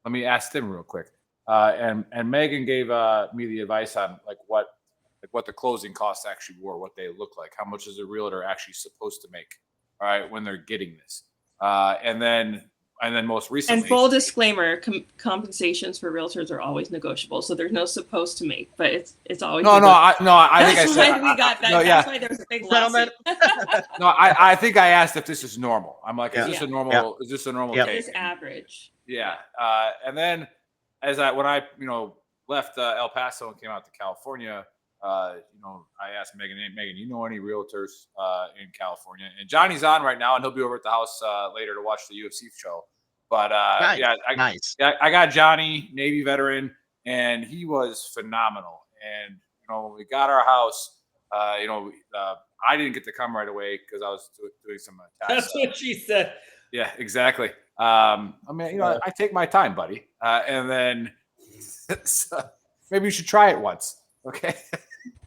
Let me ask them real quick. And Megan gave me the advice on what the closing costs actually were, what they look like, how much is a realtor actually supposed to make, all right, when they're getting this. And then most recently, and full disclaimer, compensations for realtors are always negotiable. So there's no supposed to make, but it's always I think I said we got that. No, that's why there's a big lawsuit. No, I think I asked if this is normal. I'm like, is this a normal? Yeah. Is this a normal? Yep. Take? It's average. Yeah. And then when I left El Paso and came out to California, I asked Megan, hey, Megan, you know any realtors in California? And Johnny's on right now, and he'll be over at the house later to watch the UFC show. But nice. I got Johnny, Navy veteran, and he was phenomenal. And when we got our house, I didn't get to come right away because I was doing some tasks. That's what she said. Yeah, exactly. I take my time, buddy. And then maybe you should try it once. Okay.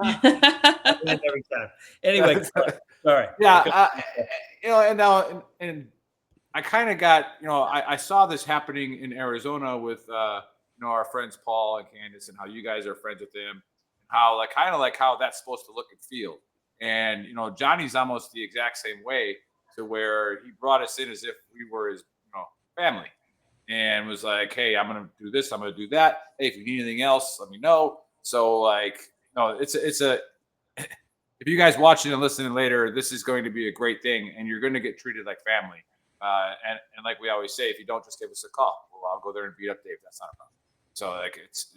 Every time. Anyway, sorry. Yeah. And I kind of got, I saw this happening in Arizona with, our friends Paul and Candace, and how you guys are friends with them, and how how that's supposed to look and feel. And, Johnny's almost the exact same way, to where he brought us in as if we were his, family, and was like, hey, I'm going to do this, I'm going to do that. Hey, if you need anything else, let me know. So it's a if you guys watching and listening later, this is going to be a great thing, and you're going to get treated like family. And like we always say, if you don't, just give us a call. Well, I'll go there and beat up Dave. That's not a problem. So it's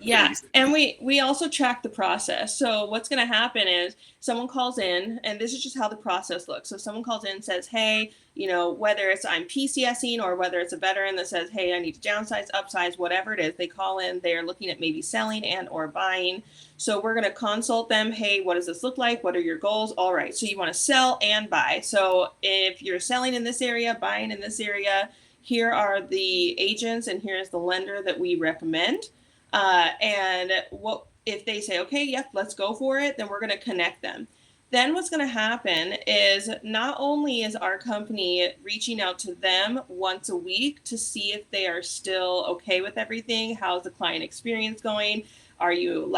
yeah, easy. and we also track the process. So what's going to happen is someone calls in, and this is just how the process looks. So someone calls in and says, hey, whether it's I'm PCSing or whether it's a veteran that says, hey, I need to downsize, upsize, whatever it is, they call in, they're looking at maybe selling and or buying. So we're going to consult them. Hey, what does this look like? What are your goals? All right. So you want to sell and buy. So if you're selling in this area, buying in this area, here are the agents and here's the lender that we recommend. And what if they say, okay, yep, let's go for it, then we're going to connect them. Then what's going to happen is not only is our company reaching out to them once a week to see if they are still okay with everything. How's the client experience going? Are you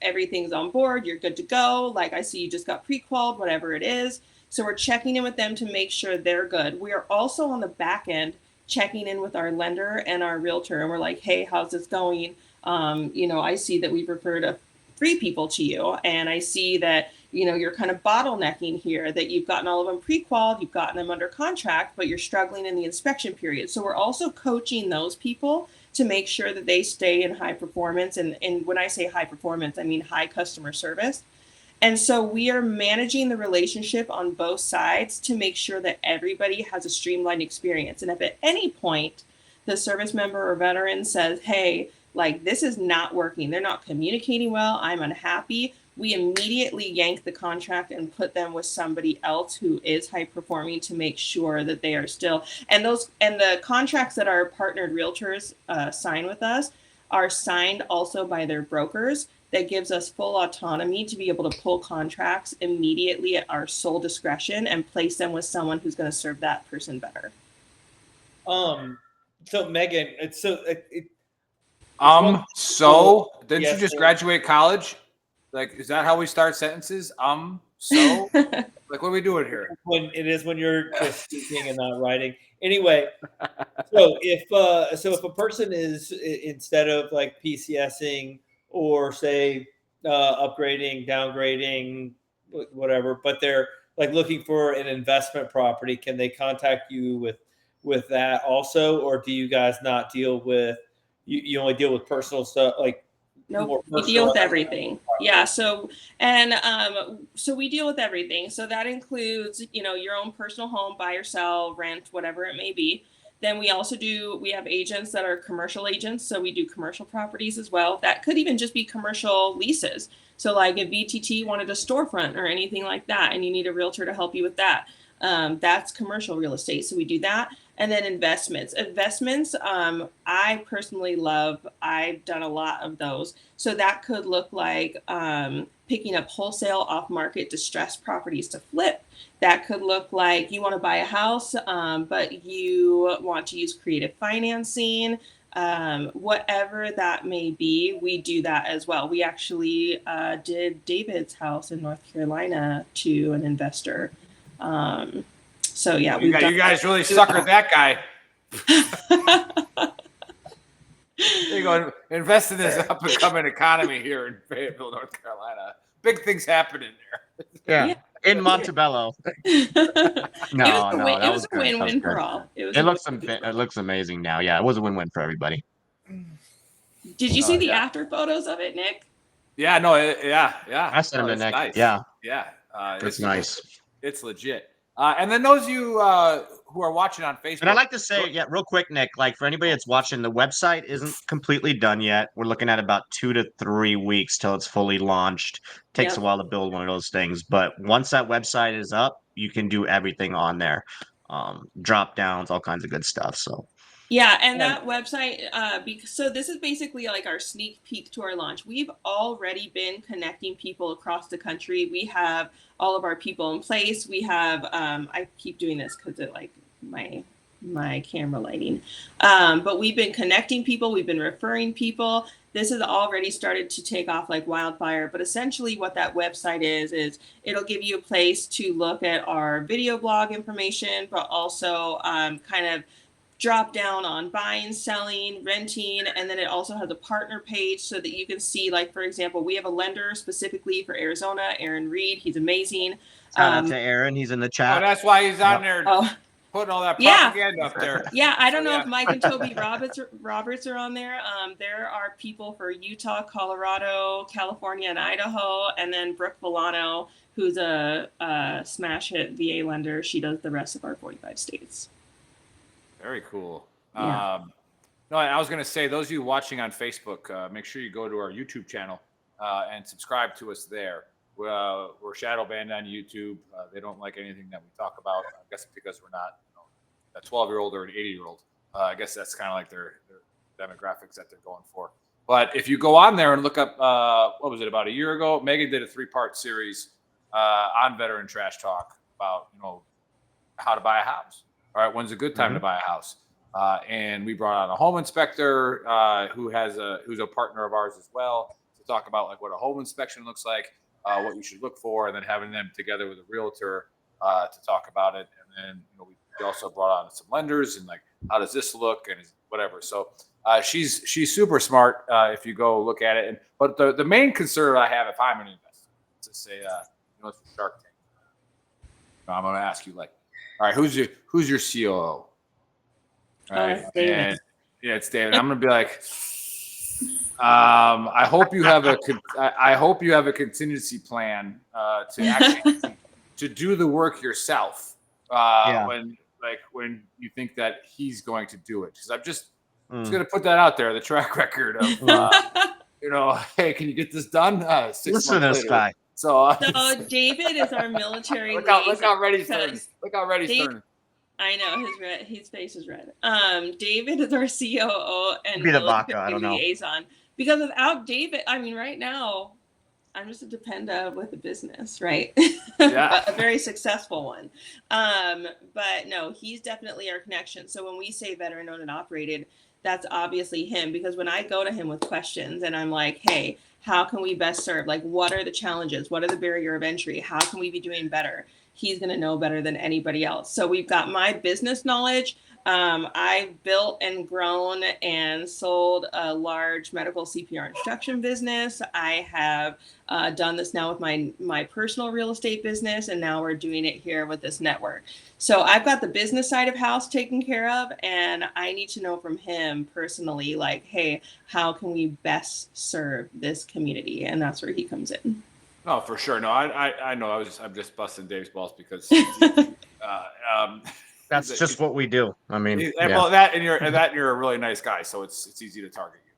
everything's on board? You're good to go. I see you just got pre-qualified, whatever it is. So we're checking in with them to make sure they're good. We are also on the back end checking in with our lender and our realtor, and we're like, hey, how's this going? I see that we've referred 3 people to you, and I see that you're kind of bottlenecking here, that you've gotten all of them pre-qualified, you've gotten them under contract, but you're struggling in the inspection period. So we're also coaching those people to make sure that they stay in high performance, and when I say high performance, I mean high customer service. And so we are managing the relationship on both sides to make sure that everybody has a streamlined experience. And if at any point the service member or veteran says, hey, like this is not working, they're not communicating well, I'm unhappy, we immediately yank the contract and put them with somebody else who is high performing to make sure that they are still, and the contracts that our partnered realtors sign with us are signed also by their brokers. That gives us full autonomy to be able to pull contracts immediately at our sole discretion and place them with someone who's going to serve that person better. So Megan, didn't you just graduate college? Like, is that how we start sentences? So like, what are we doing here? When you're just speaking and not writing. Anyway, so if a person is, instead of like PCSing or say upgrading, downgrading, whatever, but they're like looking for an investment property, can they contact you with that also, or do you guys not deal with? You only deal with personal stuff, like. Nope, we deal with everything. Yeah. So we deal with everything. So that includes, your own personal home, buy or sell, rent, whatever it may be. Then we have agents that are commercial agents. So we do commercial properties as well. That could even just be commercial leases. So like if VTT wanted a storefront or anything like that, and you need a realtor to help you with that, that's commercial real estate. So we do that. And then investments, I personally love. I've done a lot of those. So that could look like picking up wholesale off-market distressed properties to flip. That could look like you want to buy a house, but you want to use creative financing. Whatever that may be, we do that as well. We actually did David's house in North Carolina to an investor. So yeah, you guys really suckered that guy. There you go. Invest in this up and coming economy here in Fayetteville, North Carolina. Big things happening there. Yeah. In Montebello. It was a win-win for all. It looks amazing now. Yeah, it was a win-win for everybody. Did you see the after photos of it, Nick? Yeah, no, yeah. I sent him to Nick. Nice. Yeah. It's nice. It's legit. And then those of you who are watching on Facebook. And I'd like to say, real quick, Nick, like for anybody that's watching, the website isn't completely done yet. We're looking at about 2 to 3 weeks till it's fully launched. Takes a while to build one of those things. But once that website is up, you can do everything on there. Drop downs, all kinds of good stuff. So. Yeah, and that website, so this is basically like our sneak peek to our launch. We've already been connecting people across the country. We have all of our people in place. We have, I keep doing this because it like my camera lighting, but we've been connecting people. We've been referring people. This has already started to take off like wildfire. But essentially what that website is it'll give you a place to look at our video blog information, but also kind of drop down on buying, selling, renting, and then it also has a partner page so that you can see, like, for example, we have a lender specifically for Arizona, Aaron Reed. He's amazing. Shout out to Aaron. He's in the chat. Oh, that's why he's on there putting all that propaganda up there. Yeah, I don't know if Mike and Toby Roberts are on there. There are people for Utah, Colorado, California, and Idaho, and then Brooke Villano, who's a smash hit VA lender. She does the rest of our 45 states. Very cool. Yeah. No, I was going to say, those of you watching on Facebook, make sure you go to our YouTube channel and subscribe to us there. We're shadow banned on YouTube. They don't like anything that we talk about. I guess because we're not a 12-year-old or an 80-year-old. I guess that's kind of like their demographics that they're going for. But if you go on there and look up, what was it, about a year ago, Megan did a 3-part series on Veteran Trash Talk about, how to buy a house. All right, when's a good time to buy a house? And we brought on a home inspector who's a partner of ours as well to talk about like what a home inspection looks like, what you should look for, and then having them together with a realtor to talk about it. And then we also brought on some lenders and like how does this look and whatever. So she's super smart if you go look at it. But the main concern I have if I'm an investor is to say, it's Shark Tank. I'm going to ask you like, all right, who's your COO? All right, David. Yeah, it's David. I'm gonna be like, I hope you have a contingency plan to actually to do the work yourself when you think that he's going to do it. Because I'm just going to put that out there, the track record of hey, can you get this done? 6 Listen to months this later. guy. So David is our military. look how ready he's turning. Look how ready he's turning. I know his face is red. David is our COO and Be the military vodka, I don't know. liaison. Because without David, I mean, right now, I'm just a dependa with a business, right? Yeah. But a very successful one. But no, he's definitely our connection. So when we say veteran owned and operated, that's obviously him. Because when I go to him with questions and I'm like, hey, how can we best serve? Like, what are the challenges? What are the barrier of entry? How can we be doing better? He's going to know better than anybody else. So we've got my business knowledge. I've built and grown and sold a large medical CPR instruction business. I have done this now with my personal real estate business, and now we're doing it here with this network. So I've got the business side of house taken care of, and I need to know from him personally, like, hey, how can we best serve this community? And that's where he comes in. Oh, for sure. No, I know. I'm just busting Dave's balls because that's just what we do. I mean, well, and you're a really nice guy, so it's easy to target you.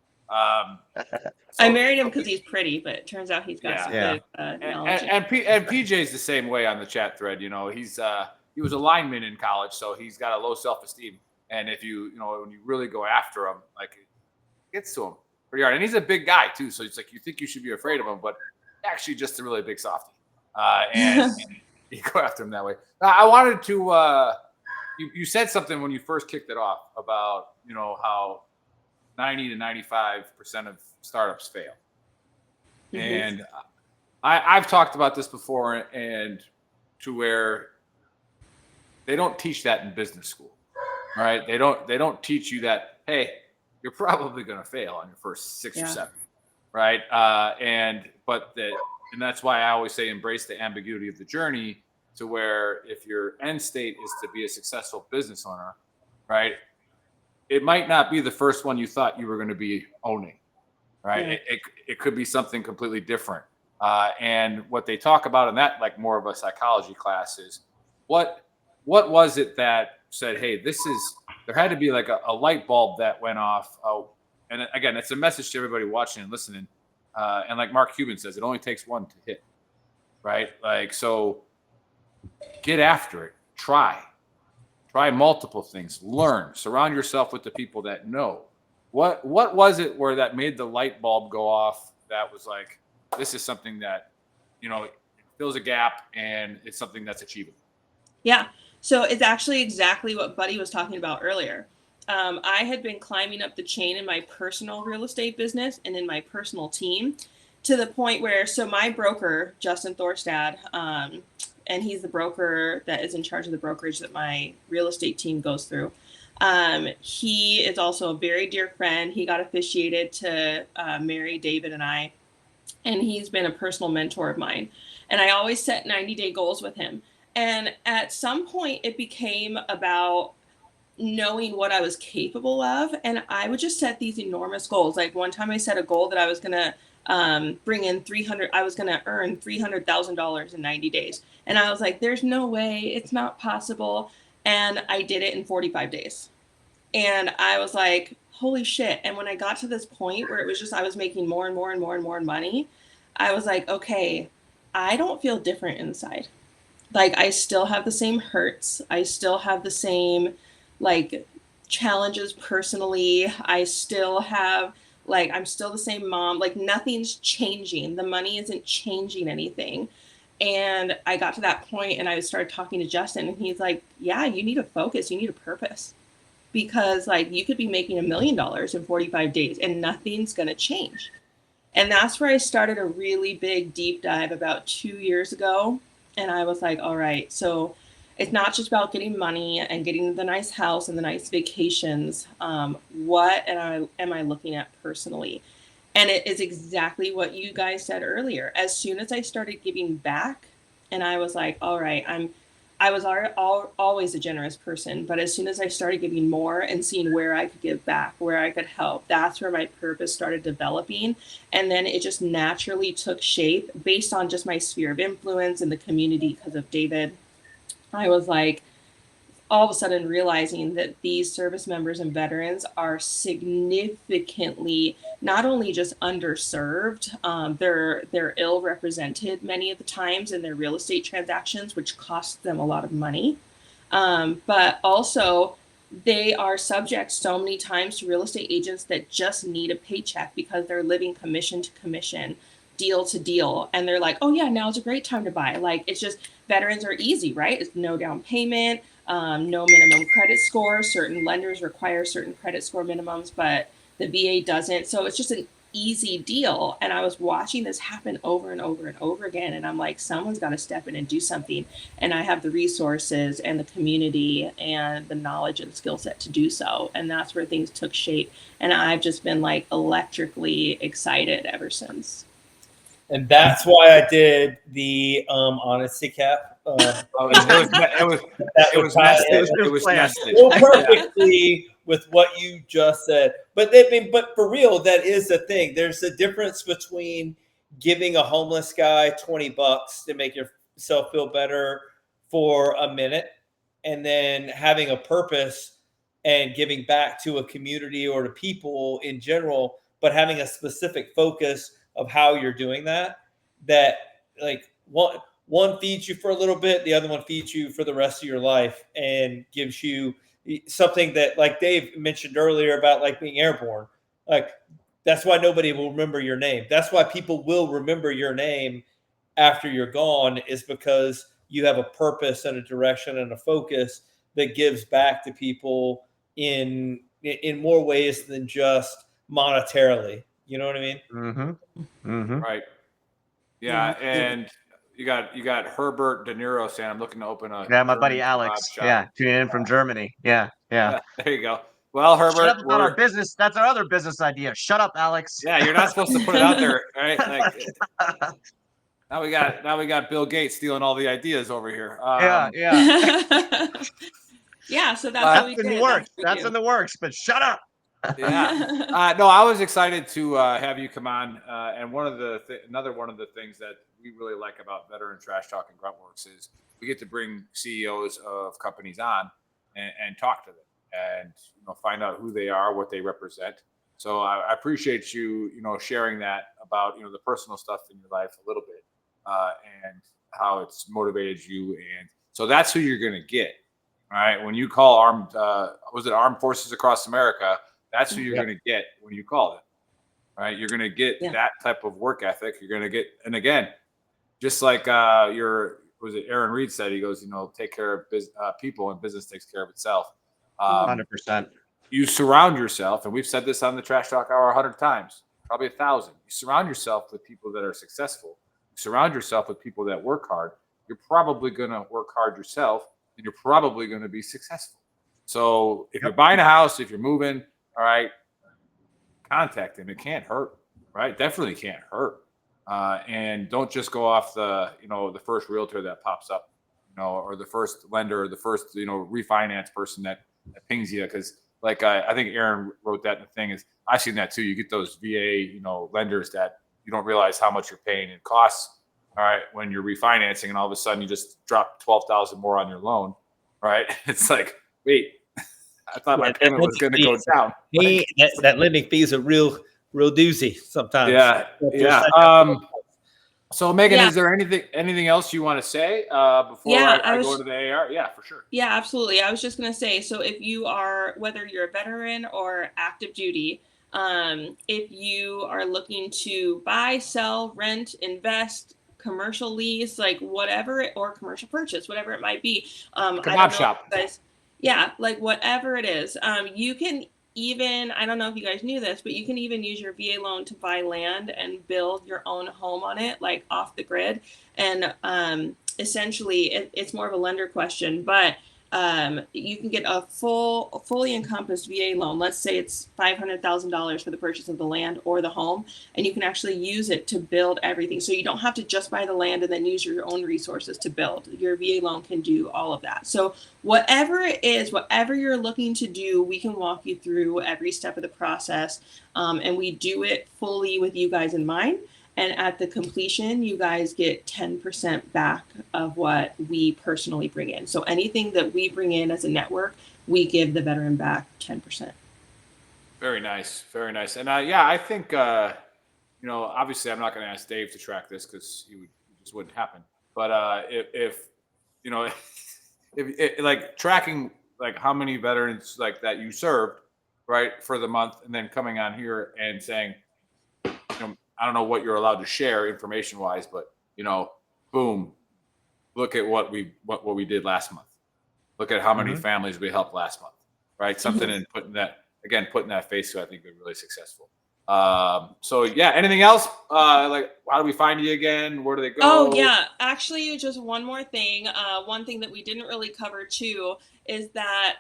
I married him because he's pretty, but it turns out he's got some good knowledge. And PJ's the same way on the chat thread. You know, he was a lineman in college, so he's got a low self-esteem. And if you when you really go after him, like, it gets to him pretty hard. And he's a big guy too, so it's like you think you should be afraid of him, but actually just a really big softie. And you go after him that way. I wanted to. You said something when you first kicked it off about how 90 to 95% of startups fail. Mm-hmm. And I've talked about this before, and to where they don't teach that in business school, right? They don't teach you that, hey, you're probably going to fail on your first 6 or 7, right? And that's why I always say embrace the ambiguity of the journey, to where if your end state is to be a successful business owner, right, it might not be the first one you thought you were going to be owning, right? Yeah. It could be something completely different. And what they talk about in that, like, more of a psychology class is what was it that said, hey, there had to be like a light bulb that went off. And again, it's a message to everybody watching and listening. And like Mark Cuban says, it only takes one to hit, right? Like, so get after it. Try multiple things. Learn. Surround yourself with the people that know. What was it where that made the light bulb go off? That was like, this is something that it fills a gap, and it's something that's achievable. Yeah. So it's actually exactly what Buddy was talking about earlier. I had been climbing up the chain in my personal real estate business and in my personal team, to the point where, so my broker, Justin Thorstad, and he's the broker that is in charge of the brokerage that my real estate team goes through. He is also a very dear friend. He got officiated to marry David and I, and he's been a personal mentor of mine. And I always set 90-day goals with him. And at some point, it became about knowing what I was capable of. And I would just set these enormous goals. Like, one time I set a goal that I was going to bring in I was going to earn $300,000 in 90 days. And I was like, there's no way, it's not possible. And I did it in 45 days. And I was like, holy shit. And when I got to this point where it was just, I was making more and more and more and more money, I was like, okay, I don't feel different inside. Like, I still have the same hurts. I still have the same, like, challenges personally. I still have, like, I'm still the same mom. Like, nothing's changing. The money isn't changing anything. And I got to that point, and I started talking to Justin, and he's like, yeah, you need a focus. You need a purpose. Because, like, you could be making $1 million in 45 days and nothing's going to change. And that's where I started a really big deep dive about 2 years ago. And I was like, all right, so it's not just about getting money and getting the nice house and the nice vacations. What am I looking at personally? And it is exactly what you guys said earlier. As soon as I started giving back, and I was like, all right, I was always a generous person, but as soon as I started giving more and seeing where I could give back, where I could help, that's where my purpose started developing. And then it just naturally took shape based on just my sphere of influence in the community because of David. I was like, all of a sudden realizing that these service members and veterans are significantly not only just underserved, they're ill represented many of the times in their real estate transactions, which costs them a lot of money, but also they are subject so many times to real estate agents that just need a paycheck because they're living commission to commission, deal to deal, and they're like, oh yeah, now's a great time to buy. Like, it's just, veterans are easy, right? It's no down payment, no minimum credit score. Certain lenders require certain credit score minimums, but the VA doesn't. So it's just an easy deal. And I was watching this happen over and over and over again. And I'm like, someone's got to step in and do something. And I have the resources and the community and the knowledge and skill set to do so. And that's where things took shape. And I've just been like electrically excited ever since. And that's why I did the honesty cap. It was nested so perfectly with what you just said. But but for real, that is the thing. There's a difference between giving a homeless guy $20 to make yourself feel better for a minute, and then having a purpose and giving back to a community or to people in general, but having a specific focus of how you're doing that like one feeds you for a little bit, the other one feeds you for the rest of your life and gives you something that, like Dave mentioned earlier about like being airborne. Like, that's why nobody will remember your name. That's why people will remember your name after you're gone, is because you have a purpose and a direction and a focus that gives back to people in more ways than just monetarily. You know what I mean? Mm-hmm. Mm-hmm. Right. Yeah, and you got Herbert De Niro saying, "I'm looking to open a." Yeah, my buddy Alex. Yeah, tuning in from Germany. Yeah. There you go. Well, Herbert, shut up about our business. That's our other business idea. Shut up, Alex. Yeah, you're not supposed to put it out there, right? Like, now we got Bill Gates stealing all the ideas over here. Yeah. Yeah, so that's in the works. That's in the works. But shut up. Yeah. No, I was excited to have you come on. And another one of the things that we really like about Veteran Trash Talk and Gruntworks is we get to bring CEOs of companies on and talk to them and find out who they are, what they represent. So I appreciate you sharing that about the personal stuff in your life a little bit and how it's motivated you. And so that's who you're going to get. All right. When you call Armed Forces Across America, that's who you're going to get when you call it. Right. You're going to get that type of work ethic. You're going to get, and again, just like Aaron Reed said, he goes, take care of people and business takes care of itself. 100%. You surround yourself, and we've said this on the Trash Talk Hour 100 times, probably 1,000. You surround yourself with people that are successful. You surround yourself with people that work hard. You're probably going to work hard yourself, and you're probably going to be successful. So if you're buying a house, if you're moving, all right, contact him. It can't hurt, right? Definitely can't hurt. And don't just go off the first realtor that pops up, or the first lender, or the first, refinance person that pings you. Because like I think Aaron wrote that in the thing, is I've seen that too. You get those VA, lenders that you don't realize how much you're paying in costs. All right, when you're refinancing, and all of a sudden you just drop $12,000 more on your loan, right? It's like, wait, I thought my payment was going to go down. That lending fee is a real doozy sometimes. Yeah. So Megan, is there anything else you want to say before I go to the AR? Yeah, for sure. Yeah, absolutely. I was just going to say, so if you are, whether you're a veteran or active duty, if you are looking to buy, sell, rent, invest, commercial lease, like whatever, or commercial purchase, whatever it might be. Kebab shop. Guys, yeah, like whatever it is. You can even, I don't know if you guys knew this, but you can even use your VA loan to buy land and build your own home on it, like off the grid. And essentially, it's more of a lender question, but You can get a fully encompassed VA loan. Let's say it's $500,000 for the purchase of the land or the home, and you can actually use it to build everything. So you don't have to just buy the land and then use your own resources to build. Your VA loan can do all of that. So whatever it is, whatever you're looking to do, we can walk you through every step of the process, and we do it fully with you guys in mind. And at the completion, you guys get 10% back of what we personally bring in. So anything that we bring in as a network, we give the veteran back 10%. Very nice. Very nice. And I think, obviously I'm not going to ask Dave to track this because it just wouldn't happen. But if like tracking like how many veterans like that you served, right, for the month, and then coming on here and saying, I don't know what you're allowed to share information wise, but boom, look at what we did last month. Look at how many families we helped last month, right? Something and putting that face to, I think, be really successful. So yeah, anything else? Like, how do we find you again? Where do they go? Oh yeah, actually, just one more thing. One thing that we didn't really cover too is that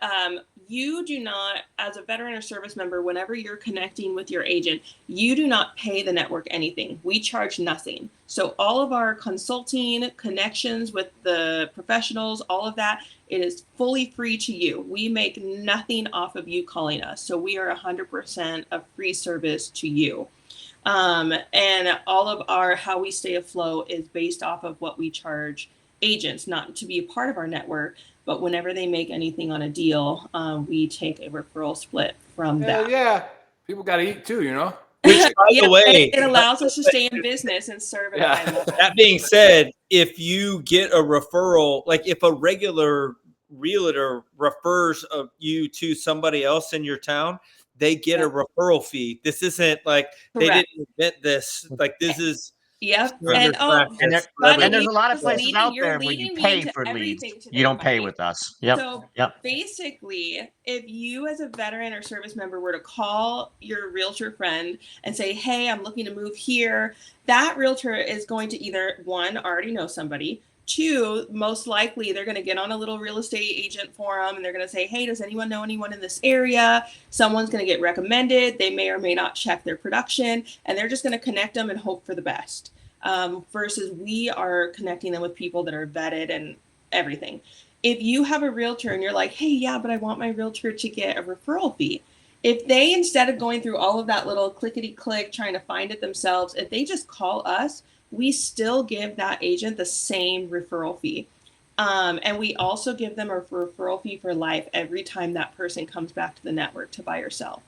you do not, as a veteran or service member, whenever you're connecting with your agent, you do not pay the network anything. We charge nothing. So all of our consulting, connections with the professionals, all of that, it is fully free to you. We make nothing off of you calling us. So we are 100% a free service to you. And all of our how we stay afloat is based off of what we charge agents, not to be a part of our network, but whenever they make anything on a deal, we take a referral split from that. Yeah, people got to eat too, Which, by the way, it allows us to stay in business and serve at a high level. That being said, if you get a referral, like if a regular realtor refers you to somebody else in your town, they get a referral fee. This isn't like they didn't invent this. Like this is. Yep. And there's a lot of places out there where you pay for leads. You don't pay with us. Yep. So basically, if you as a veteran or service member were to call your realtor friend and say, hey, I'm looking to move here, that realtor is going to either, one, already know somebody. Two, most likely they're going to get on a little real estate agent forum and they're going to say, hey, does anyone know anyone in this area? Someone's going to get recommended. They may or may not check their production, and they're just going to connect them and hope for the best. Versus we are connecting them with people that are vetted and everything. If you have a realtor and you're like, hey, yeah, but I want my realtor to get a referral fee. If they, instead of going through all of that little clickety click trying to find it themselves, if they just call us, we still give that agent the same referral fee. And we also give them a referral fee for life every time that person comes back to the network to buy or sell.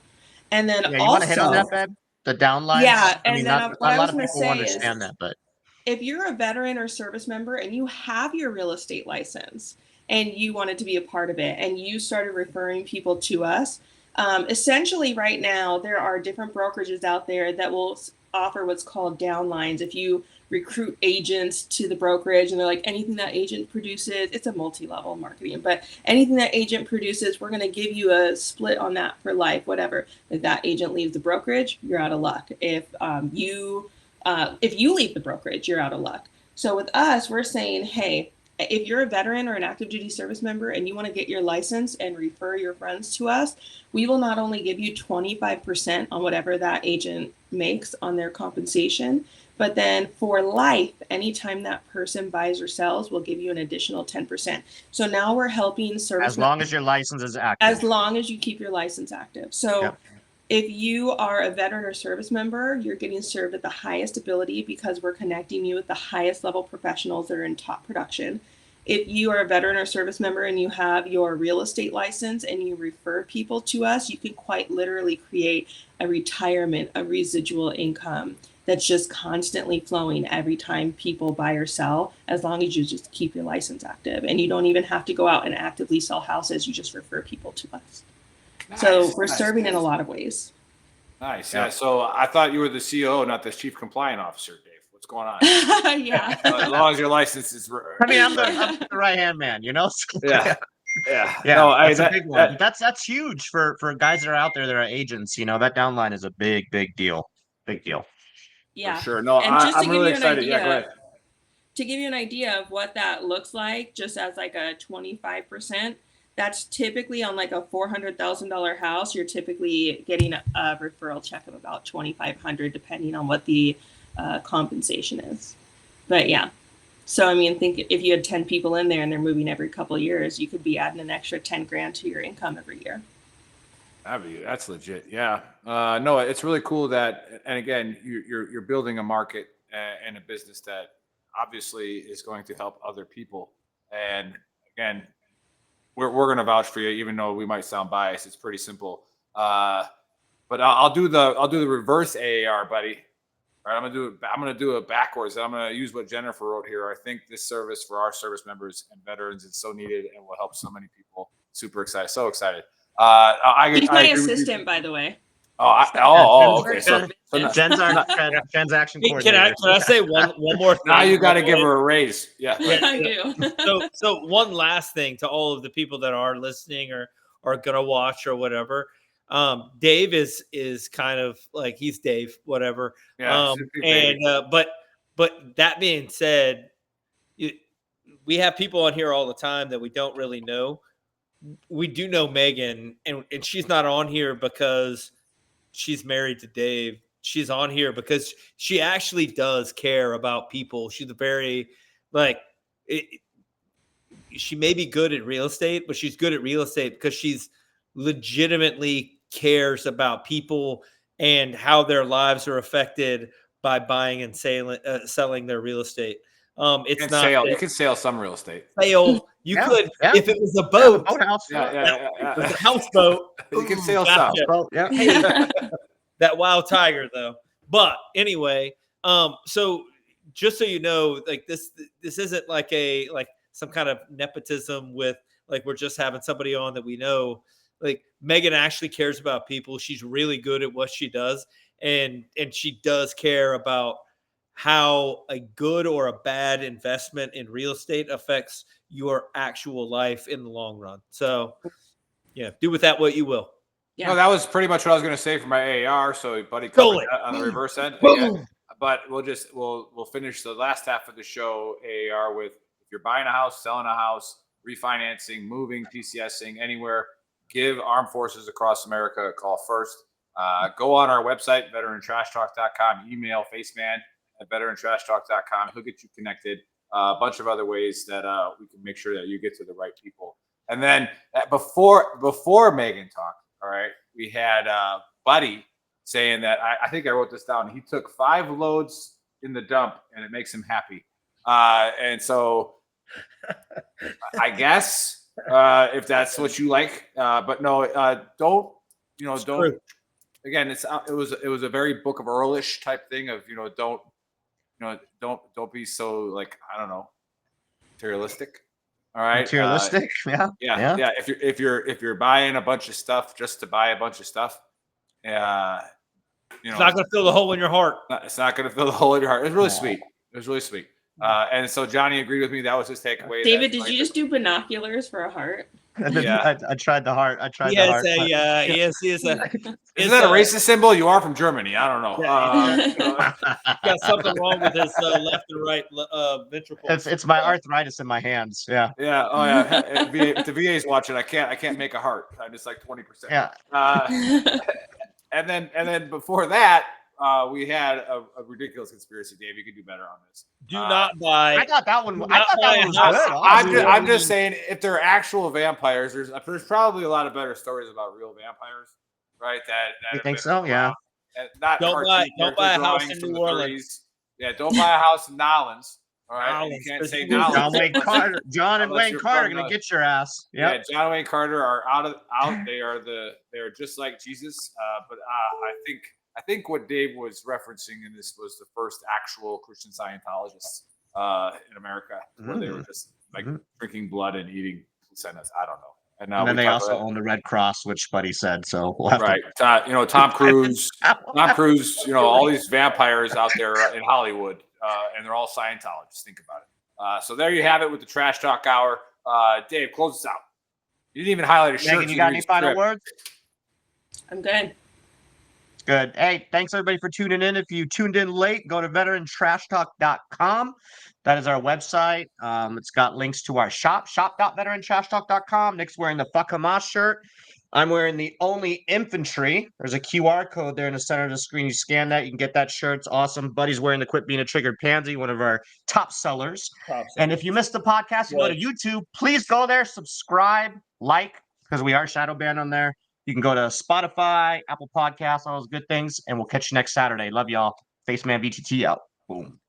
And then you want to hit on that, Beb? The downlines? Yeah. I mean, not a lot of people understand that, but if you're a veteran or service member and you have your real estate license and you wanted to be a part of it and you started referring people to us, essentially right now, there are different brokerages out there that will offer what's called downlines. If you recruit agents to the brokerage and they're like, anything that agent produces, it's a multi-level marketing, but anything that agent produces, we're going to give you a split on that for life, whatever. If that agent leaves the brokerage, you're out of luck. If you leave the brokerage, you're out of luck. So with us, we're saying, hey, if you're a veteran or an active duty service member and you want to get your license and refer your friends to us, we will not only give you 25% on whatever that agent makes on their compensation, but then for life, anytime that person buys or sells, we'll give you an additional 10%. So now we're helping service. As long as your license is active. As long as you keep your license active. So if you are a veteran or service member, you're getting served at the highest ability because we're connecting you with the highest level professionals that are in top production. If you are a veteran or service member and you have your real estate license and you refer people to us, you can quite literally create a retirement, a residual income that's just constantly flowing every time people buy or sell, as long as you just keep your license active. And you don't even have to go out and actively sell houses. You just refer people to us. Nice, so we're serving in a lot of ways. Nice. Yeah. So I thought you were the COO, not the chief compliance officer, Dave. What's going on? Yeah. As long as your license is. I mean, I'm the right hand man, you know? Yeah. Yeah. No, that's a big one. That's huge for guys that are out there that are agents. You know, that downline is a big deal. Big deal. Yeah. For sure. No, I'm really excited. Yeah, go ahead. To give you an idea of what that looks like, just as like a 25%, that's typically on like a $400,000 house. You're typically getting a referral check of about $2,500, depending on what the compensation is. But yeah, so I mean, think if you had 10 people in there and they're moving every couple of years, you could be adding an extra 10 grand to your income every year. That's legit. Yeah. No, it's really cool that, and again, you're building a market and a business that obviously is going to help other people. And again, we're going to vouch for you, even though we might sound biased. It's pretty simple. But I'll do the reverse AAR, buddy. All right, I'm gonna do it backwards. I'm gonna use what Jennifer wrote here. I think this service for our service members and veterans is so needed and will help so many people. Super excited, so excited. He's my assistant, by the way. Okay. So Jen's our transaction coordinator. Can I say one more thing? Now you got to give her a raise. Yeah. I do. So one last thing to all of the people that are listening or are gonna watch or whatever. Dave is kind of like, he's Dave, whatever. Yeah, but that being said, we have people on here all the time that we don't really know. We do know Megan, and she's not on here because she's married to Dave. She's on here because she actually does care about people. She's a very she may be good at real estate, but she's good at real estate because she's legitimately cares about people and how their lives are affected by buying and selling their real estate. It's not sale. You can sell some real estate. Sale. You could, if it was a boat. Boathouse. It was a houseboat. You can sail some. That wild tiger, though. But anyway, so just so you know, like this isn't like some kind of nepotism with like we're just having somebody on that we know. Like Megan actually cares about people. She's really good at what she does, and she does care about how a good or a bad investment in real estate affects your actual life in the long run. So, yeah, do with that what you will. Yeah. No, that was pretty much what I was going to say for my AR. So, buddy, covered that on the reverse end. Yeah. But we'll finish the last half of the show AR with if you're buying a house, selling a house, refinancing, moving, PCSing, anywhere. Give Armed Forces Across America a call first. Go on our website, VeteranTrashTalk.com, email Faceman at VeteranTrashTalk.com. He'll get you connected. A bunch of other ways that we can make sure that you get to the right people. And then before Megan talked, all right, we had Buddy saying that I think I wrote this down. He took 5 loads in the dump and it makes him happy. And so I guess. If that's what you like, but no, don't. Again, it was a very Book of Earlish type thing of don't be so like I don't know, materialistic. All right, materialistic. Yeah. If you're buying a bunch of stuff just to buy a bunch of stuff, it's not going to fill the hole in your heart. It's not going to fill the hole in your heart. It's really sweet. It was really sweet. And so Johnny agreed with me. That was his takeaway. David, did you just do binoculars for a heart? Yeah. I tried the heart. the heart. Isn't that a racist symbol? You are from Germany. I don't know. Got something wrong with his left and right ventricle. It's my arthritis in my hands. Yeah. Yeah. Oh yeah. If the VA's watching, I can't make a heart. I'm just like 20%. Yeah. And then before that, we had a ridiculous conspiracy. Dave, you could do better on this. Do not buy. I thought that one was good. I'm just saying, if they're actual vampires, there's probably a lot of better stories about real vampires, right? That you think so? Yeah. Don't buy a house in New Orleans. Yeah, don't buy a house in Nolans. All right, you can't say Nolans. John and Wayne Carter are gonna get your ass. Yep. Yeah, John and Wayne Carter are out. They are just like Jesus. But I think what Dave was referencing in this was the first actual Christian Scientologists in America, where they were just like drinking blood and eating placentas. I don't know. And then they also own the Red Cross, which Buddy said. So we'll have to... Tom Cruise, all these vampires out there in Hollywood, and they're all Scientologists. Think about it. So there you have it with the Trash Talk Hour. Dave, close us out. You didn't even highlight a shirt. Megan, you got any final words? I'm good. Good. Hey, thanks everybody for tuning in. If you tuned in late, go to VeteranTrashTalk.com. That is our website. It's got links to our shop.veterantrashtalk.com. Nick's wearing the Fuck Hamas shirt. I'm wearing the Only Infantry. There's a QR code there in the center of the screen. You scan that, you can get that shirt. It's awesome. Buddy's wearing the Quit Being a Triggered Pansy, one of our top sellers. And if you missed the podcast, you go to YouTube. Please go there, subscribe, like, because we are shadow banned on there. You can go to Spotify, Apple Podcasts, all those good things, and we'll catch you next Saturday. Love y'all. Faceman VTT out. Boom.